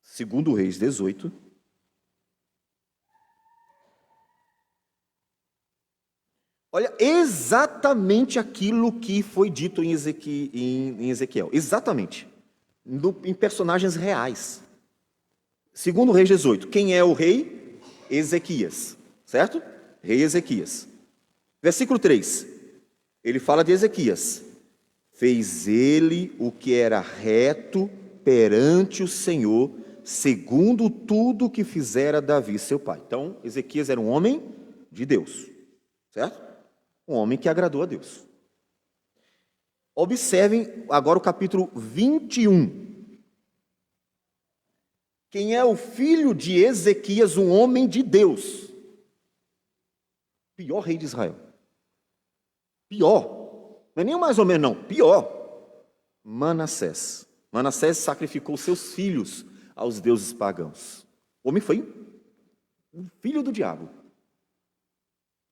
Segundo Reis 18. Olha, exatamente aquilo que foi dito em Ezequiel. Exatamente. Em personagens reais. Segundo Reis 18. Quem é o rei? Ezequias. Certo? Rei Ezequias. Versículo 3. Ele fala de Ezequias. Fez ele o que era reto perante o Senhor, segundo tudo que fizera Davi, seu pai. Então, Ezequias era um homem de Deus. Certo? Um homem que agradou a Deus. Observem agora o capítulo 21. Quem é o filho de Ezequias, um homem de Deus? Pior rei de Israel. Pior. Não é nem mais ou menos, não. Pior. Manassés. Manassés sacrificou seus filhos aos deuses pagãos. O homem foi um filho do diabo.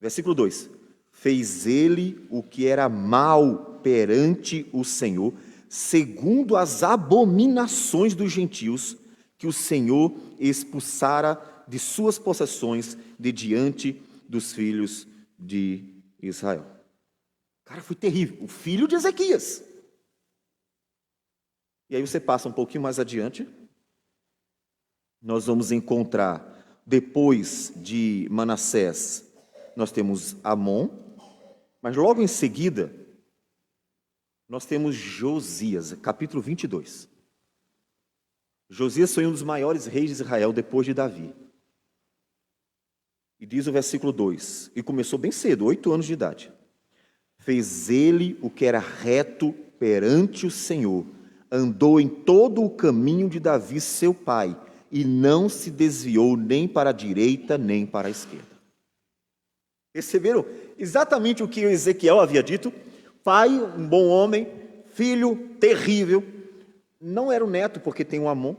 Versículo 2. Fez ele o que era mal perante o Senhor, segundo as abominações dos gentios, que o Senhor expulsara de suas possessões de diante dos filhos de Israel. Cara, foi terrível. O filho de Ezequias. E aí você passa um pouquinho mais adiante, nós vamos encontrar, depois de Manassés, nós temos Amon, mas logo em seguida, nós temos Josias, capítulo 22. Josias foi um dos maiores reis de Israel depois de Davi. E diz o versículo 2, e começou bem cedo, 8 anos de idade. Fez ele o que era reto perante o Senhor, andou em todo o caminho de Davi, seu pai, e não se desviou nem para a direita, nem para a esquerda. Perceberam exatamente o que Ezequiel havia dito? Pai, um bom homem, filho terrível, não era o neto porque tem um Amon,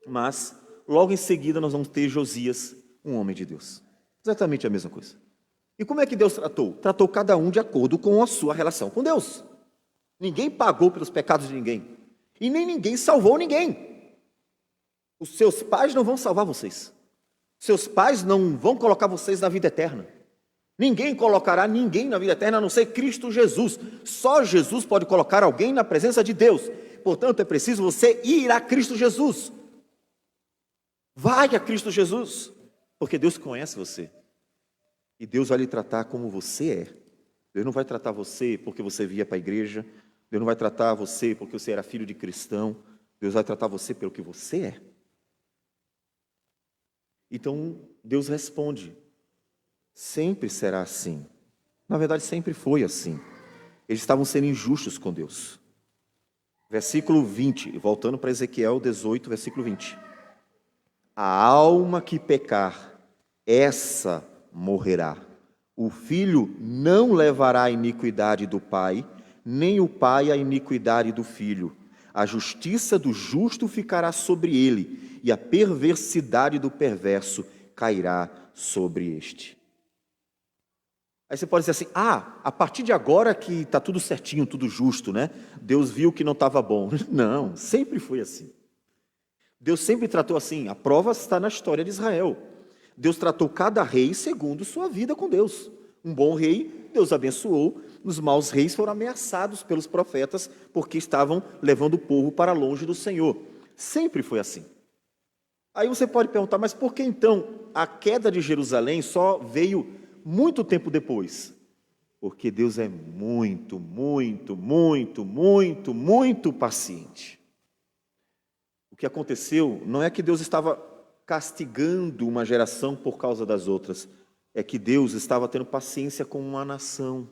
mas logo em seguida nós vamos ter Josias, um homem de Deus. Exatamente a mesma coisa. E como é que Deus tratou? Tratou cada um de acordo com a sua relação com Deus. Ninguém pagou pelos pecados de ninguém. E nem ninguém salvou ninguém. Os seus pais não vão salvar vocês. Seus pais não vão colocar vocês na vida eterna. Ninguém colocará ninguém na vida eterna, a não ser Cristo Jesus. Só Jesus pode colocar alguém na presença de Deus. Portanto, é preciso você ir a Cristo Jesus. Vai a Cristo Jesus, porque Deus conhece você. E Deus vai lhe tratar como você é. Deus não vai tratar você porque você via para a igreja. Deus não vai tratar você porque você era filho de cristão. Deus vai tratar você pelo que você é. Então, Deus responde. Sempre será assim. Na verdade, sempre foi assim. Eles estavam sendo injustos com Deus. Versículo 20, voltando para Ezequiel 18, versículo 20. A alma que pecar, essa morrerá. O filho não levará a iniquidade do pai, nem o pai a iniquidade do filho. A justiça do justo ficará sobre ele, e a perversidade do perverso cairá sobre este. Aí você pode dizer assim, a partir de agora que está tudo certinho, tudo justo, né? Deus viu que não estava bom. Não, sempre foi assim. Deus sempre tratou assim, a prova está na história de Israel. Deus tratou cada rei segundo sua vida com Deus. Um bom rei, Deus abençoou. Os maus reis foram ameaçados pelos profetas porque estavam levando o povo para longe do Senhor. Sempre foi assim. Aí você pode perguntar, mas por que então a queda de Jerusalém só veio muito tempo depois? Porque Deus é muito, muito, muito, muito, muito paciente. O que aconteceu não é que Deus estava castigando uma geração por causa das outras, é que Deus estava tendo paciência com uma nação.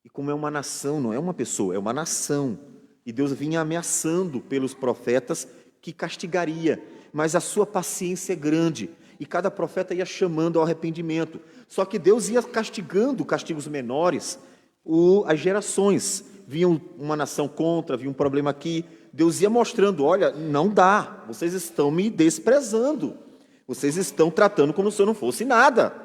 E como é uma nação, não é uma pessoa, é uma nação. E Deus vinha ameaçando pelos profetas que castigaria, mas a sua paciência é grande. E cada profeta ia chamando ao arrependimento. Só que Deus ia castigando castigos menores as gerações. Vinha uma nação contra, vinha um problema aqui. Deus ia mostrando, olha, não dá, vocês estão me desprezando. Vocês estão tratando como se eu não fosse nada.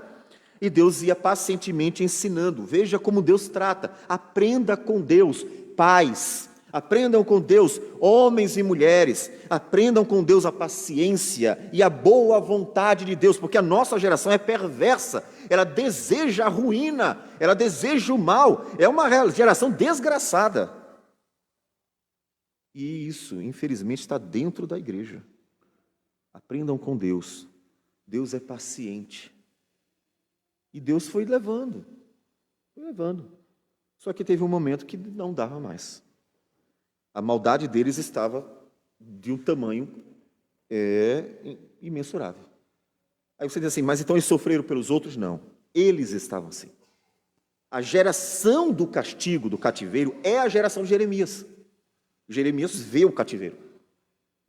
E Deus ia pacientemente ensinando. Veja como Deus trata. Aprenda com Deus, pais. Aprendam com Deus, homens e mulheres, aprendam com Deus a paciência e a boa vontade de Deus, porque a nossa geração é perversa, ela deseja a ruína, ela deseja o mal, é uma geração desgraçada. E isso, infelizmente, está dentro da igreja. Aprendam com Deus, Deus é paciente. E Deus foi levando. Só que teve um momento que não dava mais. A maldade deles estava de um tamanho imensurável. Aí você diz assim, mas então eles sofreram pelos outros? Não, eles estavam assim. A geração do castigo, do cativeiro, é a geração de Jeremias. Jeremias vê o cativeiro.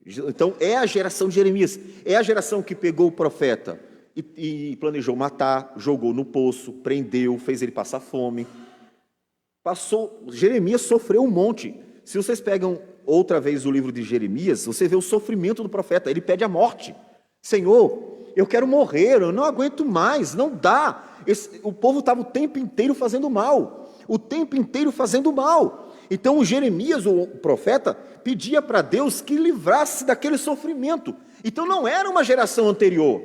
Então é a geração de Jeremias, é a geração que pegou o profeta e planejou matar, jogou no poço, prendeu, fez ele passar fome. Jeremias sofreu um monte. Se vocês pegam outra vez o livro de Jeremias, você vê o sofrimento do profeta, ele pede a morte. Senhor, eu quero morrer, eu não aguento mais, não dá. O povo estava o tempo inteiro fazendo mal, Então o Jeremias, o profeta, pedia para Deus que livrasse daquele sofrimento. Então não era uma geração anterior,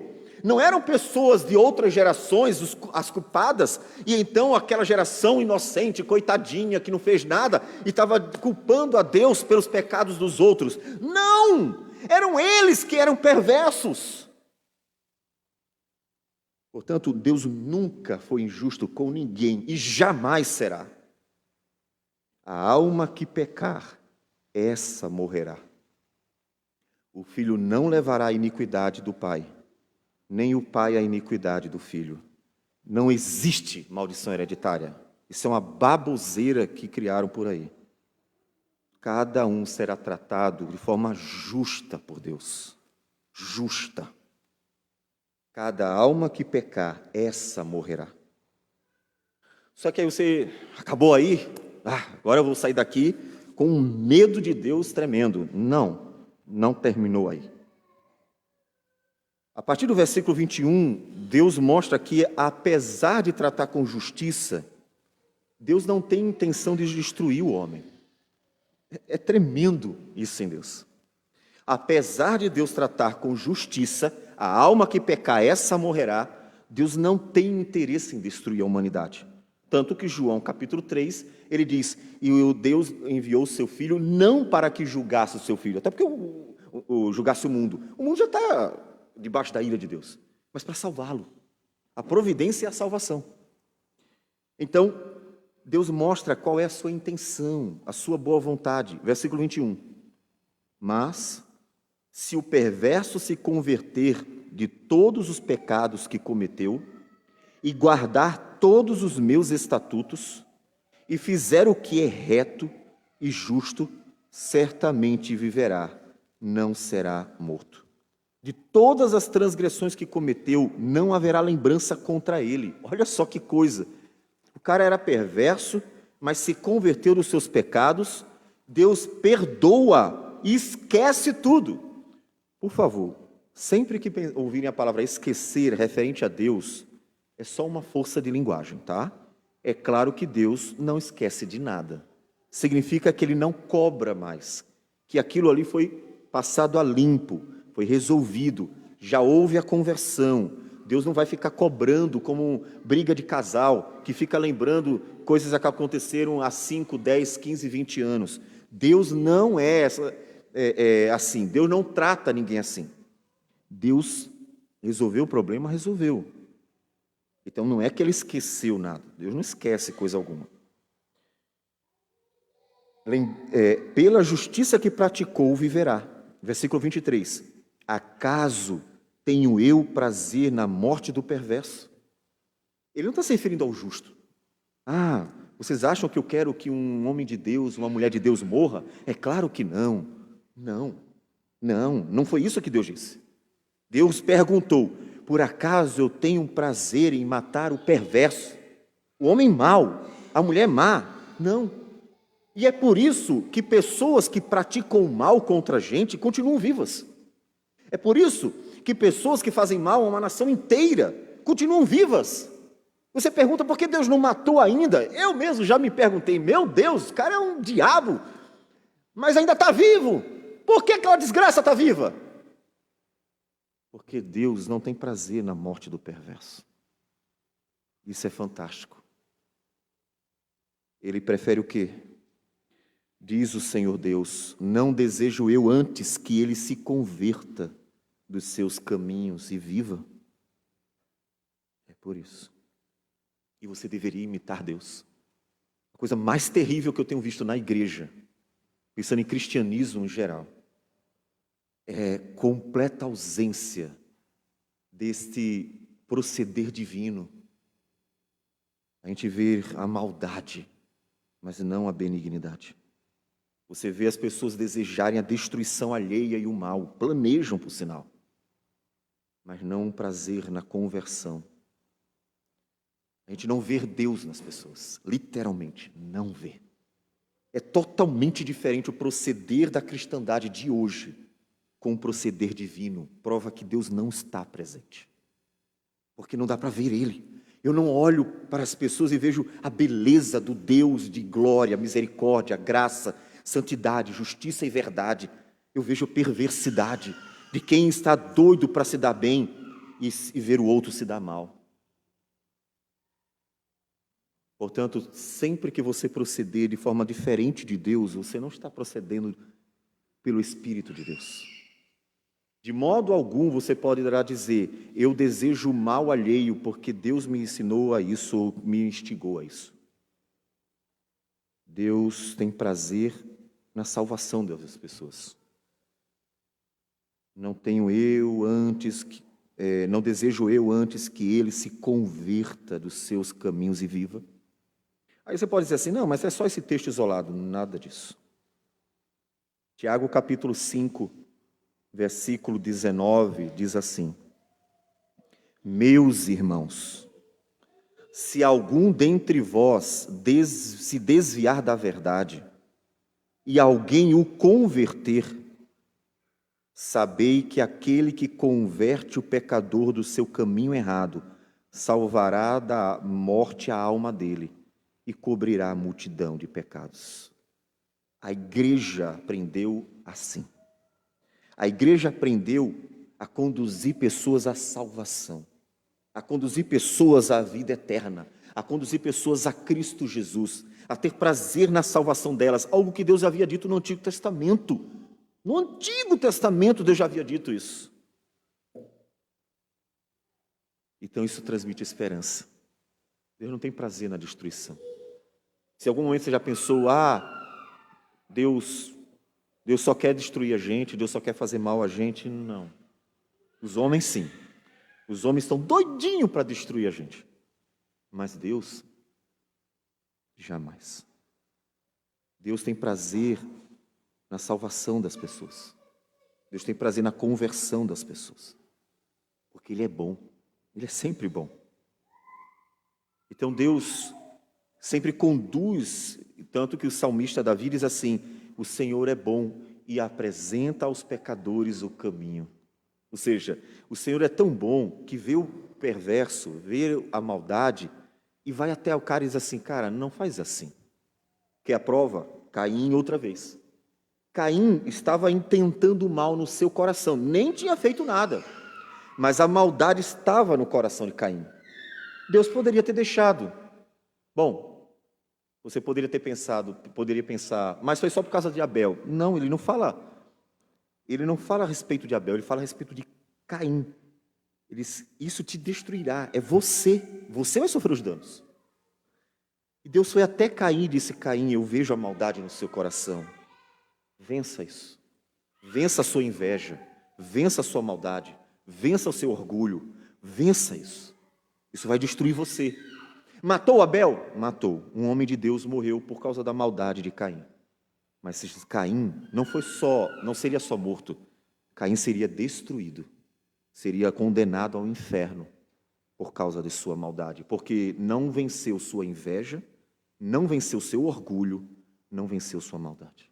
Não eram pessoas de outras gerações as culpadas, e então aquela geração inocente, coitadinha, que não fez nada, e estava culpando a Deus pelos pecados dos outros. Não! Eram eles que eram perversos. Portanto, Deus nunca foi injusto com ninguém, e jamais será. A alma que pecar, essa morrerá. O filho não levará a iniquidade do pai, nem o pai a iniquidade do filho. Não existe maldição hereditária. Isso é uma baboseira que criaram por aí. Cada um será tratado de forma justa por Deus. Justa. Cada alma que pecar, essa morrerá. Só que aí você acabou aí, agora eu vou sair daqui com um medo de Deus tremendo. Não terminou aí. A partir do versículo 21, Deus mostra que, apesar de tratar com justiça, Deus não tem intenção de destruir o homem. É tremendo isso em Deus. Apesar de Deus tratar com justiça, a alma que pecar, essa morrerá, Deus não tem interesse em destruir a humanidade. Tanto que João capítulo 3, ele diz, e o Deus enviou o seu filho não para que julgasse o seu filho, até porque julgasse o mundo. O mundo já está debaixo da ira de Deus, mas para salvá-lo. A providência é a salvação. Então, Deus mostra qual é a sua intenção, a sua boa vontade. Versículo 21. Mas, se o perverso se converter de todos os pecados que cometeu, e guardar todos os meus estatutos, e fizer o que é reto e justo, certamente viverá, não será morto. De todas as transgressões que cometeu, não haverá lembrança contra ele. Olha só que coisa. O cara era perverso, mas se converteu dos seus pecados, Deus perdoa e esquece tudo. Por favor, sempre que ouvirem a palavra esquecer referente a Deus, é só uma força de linguagem, tá? É claro que Deus não esquece de nada. Significa que Ele não cobra mais, que aquilo ali foi passado a limpo, foi resolvido, já houve a conversão. Deus não vai ficar cobrando como briga de casal, que fica lembrando coisas que aconteceram há 5, 10, 15, 20 anos. Deus não é assim, Deus não trata ninguém assim. Deus resolveu o problema, resolveu. Então não é que Ele esqueceu nada, Deus não esquece coisa alguma. Pela justiça que praticou, viverá. Versículo 23. Acaso tenho eu prazer na morte do perverso? Ele não está se referindo ao justo. Vocês acham que eu quero que um homem de Deus, uma mulher de Deus morra? É claro que não. Não foi isso que Deus disse. Deus perguntou, por acaso eu tenho um prazer em matar o perverso? O homem mau, a mulher má? Não. E é por isso que pessoas que praticam o mal contra a gente continuam vivas. É por isso que pessoas que fazem mal a uma nação inteira continuam vivas. Você pergunta por que Deus não matou ainda? Eu mesmo já me perguntei, meu Deus, o cara é um diabo, mas ainda está vivo. Por que aquela desgraça está viva? Porque Deus não tem prazer na morte do perverso. Isso é fantástico. Ele prefere o quê? Diz o Senhor Deus, não desejo eu antes que ele se converta dos seus caminhos e viva. É por isso. E você deveria imitar Deus. A coisa mais terrível que eu tenho visto na igreja, pensando em cristianismo em geral, é completa ausência deste proceder divino. A gente vê a maldade, mas não a benignidade. Você vê as pessoas desejarem a destruição alheia e o mal, planejam por sinal, mas não um prazer na conversão. A gente não vê Deus nas pessoas, literalmente, não vê. É totalmente diferente o proceder da cristandade de hoje com o proceder divino. Prova que Deus não está presente, porque não dá para ver Ele. Eu não olho para as pessoas e vejo a beleza do Deus de glória, misericórdia, graça, santidade, justiça e verdade. Eu vejo a perversidade de quem está doido para se dar bem, e ver o outro se dar mal. Portanto, sempre que você proceder de forma diferente de Deus, você não está procedendo pelo Espírito de Deus. De modo algum você poderá dizer, eu desejo o mal alheio porque Deus me ensinou a isso ou me instigou a isso. Deus tem prazer na salvação das pessoas. Não desejo eu antes que ele se converta dos seus caminhos e viva. Aí você pode dizer assim, não, mas é só esse texto isolado. Nada disso. Tiago capítulo 5, versículo 19, diz assim, meus irmãos, se algum dentre vós se desviar da verdade e alguém o converter, sabei que aquele que converte o pecador do seu caminho errado salvará da morte a alma dele e cobrirá a multidão de pecados. A igreja aprendeu assim. A igreja aprendeu a conduzir pessoas à salvação, a conduzir pessoas à vida eterna, a conduzir pessoas a Cristo Jesus, a ter prazer na salvação delas, algo que Deus havia dito no Antigo Testamento. No Antigo Testamento Deus já havia dito isso. Então isso transmite esperança. Deus não tem prazer na destruição. Se em algum momento você já pensou, Deus só quer destruir a gente, Deus só quer fazer mal a gente, não. Os homens sim. Os homens estão doidinhos para destruir a gente. Mas Deus, jamais. Deus tem prazer na salvação das pessoas. Deus tem prazer na conversão das pessoas. Porque Ele é bom. Ele é sempre bom. Então Deus sempre conduz, tanto que o salmista Davi diz assim, o Senhor é bom e apresenta aos pecadores o caminho. Ou seja, o Senhor é tão bom que vê o perverso, vê a maldade e vai até o cara e diz assim, cara, não faz assim. Que a prova, Caim outra vez. Caim estava intentando mal no seu coração, nem tinha feito nada, mas a maldade estava no coração de Caim. Deus poderia ter deixado. Bom, você poderia pensar, mas foi só por causa de Abel. Não, ele não fala a respeito de Abel, ele fala a respeito de Caim. Ele diz, isso te destruirá, é você vai sofrer os danos. E Deus foi até Caim e disse, Caim, eu vejo a maldade no seu coração. Vença isso. Vença a sua inveja, vença a sua maldade, vença o seu orgulho, vença isso. Isso vai destruir você. Matou Abel? Matou. Um homem de Deus morreu por causa da maldade de Caim. Mas Caim não seria só morto. Caim seria destruído. Seria condenado ao inferno por causa de sua maldade. Porque não venceu sua inveja, não venceu seu orgulho, não venceu sua maldade.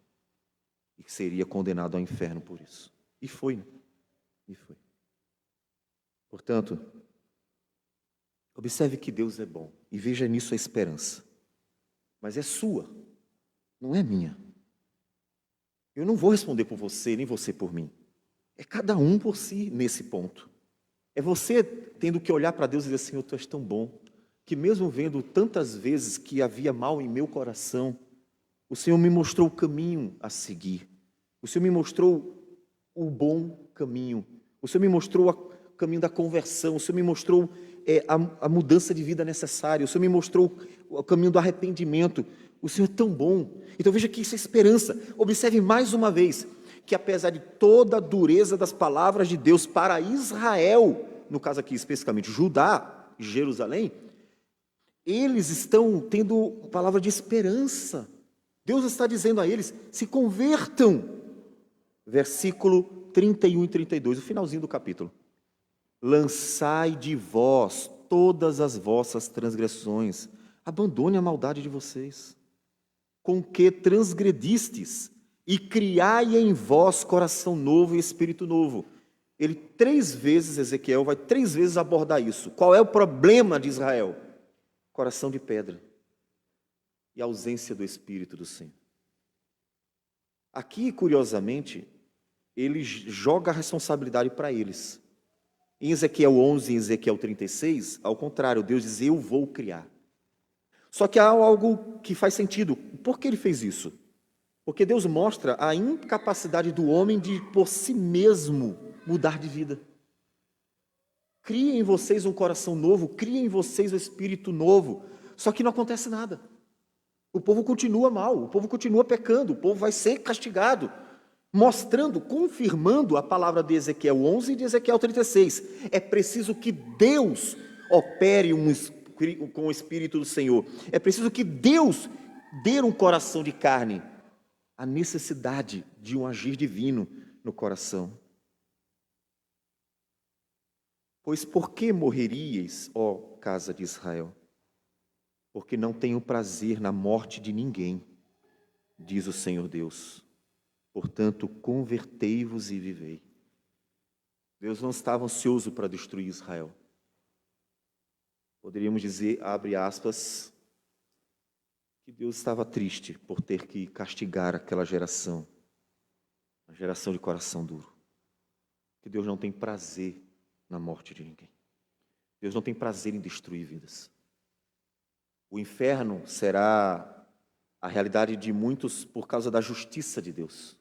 E seria condenado ao inferno por isso. E foi, né? E foi. Portanto, observe que Deus é bom e veja nisso a esperança. Mas é sua, não é minha. Eu não vou responder por você, nem você por mim. É cada um por si nesse ponto. É você tendo que olhar para Deus e dizer, Senhor, Tu és tão bom, que mesmo vendo tantas vezes que havia mal em meu coração, o Senhor me mostrou o caminho a seguir. O Senhor me mostrou o bom caminho. O Senhor me mostrou o caminho da conversão. O Senhor me mostrou a mudança de vida necessária. O Senhor me mostrou o caminho do arrependimento. O Senhor é tão bom. Então veja que isso é esperança. Observe mais uma vez que apesar de toda a dureza das palavras de Deus para Israel, no caso aqui especificamente Judá e Jerusalém, eles estão tendo palavra de esperança. Deus está dizendo a eles, se convertam. Versículo 31 e 32, o finalzinho do capítulo. Lançai de vós todas as vossas transgressões, abandone a maldade de vocês, com que transgredistes, e criai em vós coração novo e espírito novo. Ele 3 vezes, Ezequiel vai 3 vezes abordar isso. Qual é o problema de Israel? Coração de pedra e ausência do Espírito do Senhor. Aqui, curiosamente, ele joga a responsabilidade para eles. Em Ezequiel 11 e Ezequiel 36, ao contrário, Deus diz: eu vou criar. Só que há algo que faz sentido. Por que ele fez isso? Porque Deus mostra a incapacidade do homem de, por si mesmo, mudar de vida. Cria em vocês um coração novo, cria em vocês um espírito novo. Só que não acontece nada. O povo continua mal, o povo continua pecando, o povo vai ser castigado. Mostrando, confirmando a palavra de Ezequiel 11 e de Ezequiel 36. É preciso que Deus opere com o Espírito do Senhor. É preciso que Deus dê um coração de carne. A necessidade de um agir divino no coração. Pois por que morreríeis, ó casa de Israel? Porque não tenho prazer na morte de ninguém, diz o Senhor Deus. Portanto, convertei-vos e vivei. Deus não estava ansioso para destruir Israel. Poderíamos dizer, abre aspas, que Deus estava triste por ter que castigar aquela geração, a geração de coração duro. Que Deus não tem prazer na morte de ninguém. Deus não tem prazer em destruir vidas. O inferno será a realidade de muitos por causa da justiça de Deus.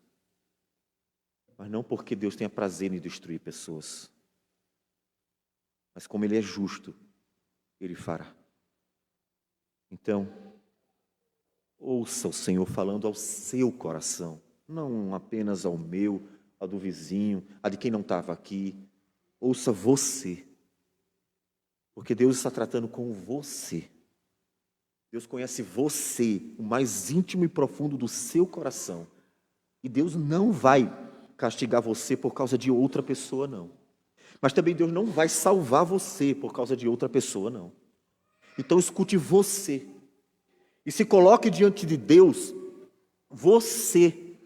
Mas não porque Deus tenha prazer em destruir pessoas. Mas como Ele é justo, Ele fará. Então, ouça o Senhor falando ao seu coração, não apenas ao meu, ao do vizinho, a de quem não estava aqui. Ouça você, porque Deus está tratando com você. Deus conhece você, o mais íntimo e profundo do seu coração. E Deus não vai castigar você por causa de outra pessoa, não. Mas também Deus não vai salvar você por causa de outra pessoa, não. Então escute você. E se coloque diante de Deus, você.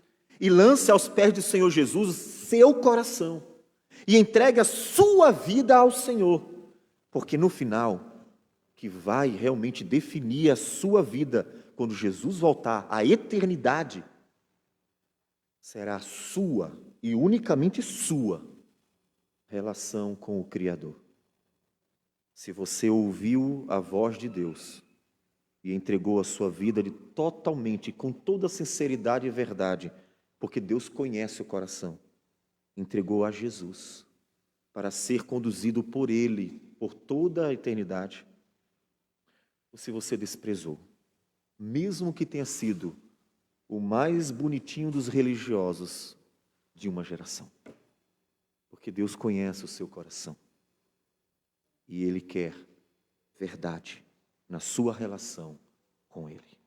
E lance aos pés do Senhor Jesus o seu coração. E entregue a sua vida ao Senhor. Porque no final, que vai realmente definir a sua vida, quando Jesus voltar, a eternidade, será sua e unicamente sua relação com o Criador. Se você ouviu a voz de Deus e entregou a sua vida totalmente, com toda a sinceridade e verdade, porque Deus conhece o coração, entregou a Jesus para ser conduzido por Ele por toda a eternidade, ou se você desprezou, mesmo que tenha sido o mais bonitinho dos religiosos de uma geração. Porque Deus conhece o seu coração. E Ele quer verdade na sua relação com Ele.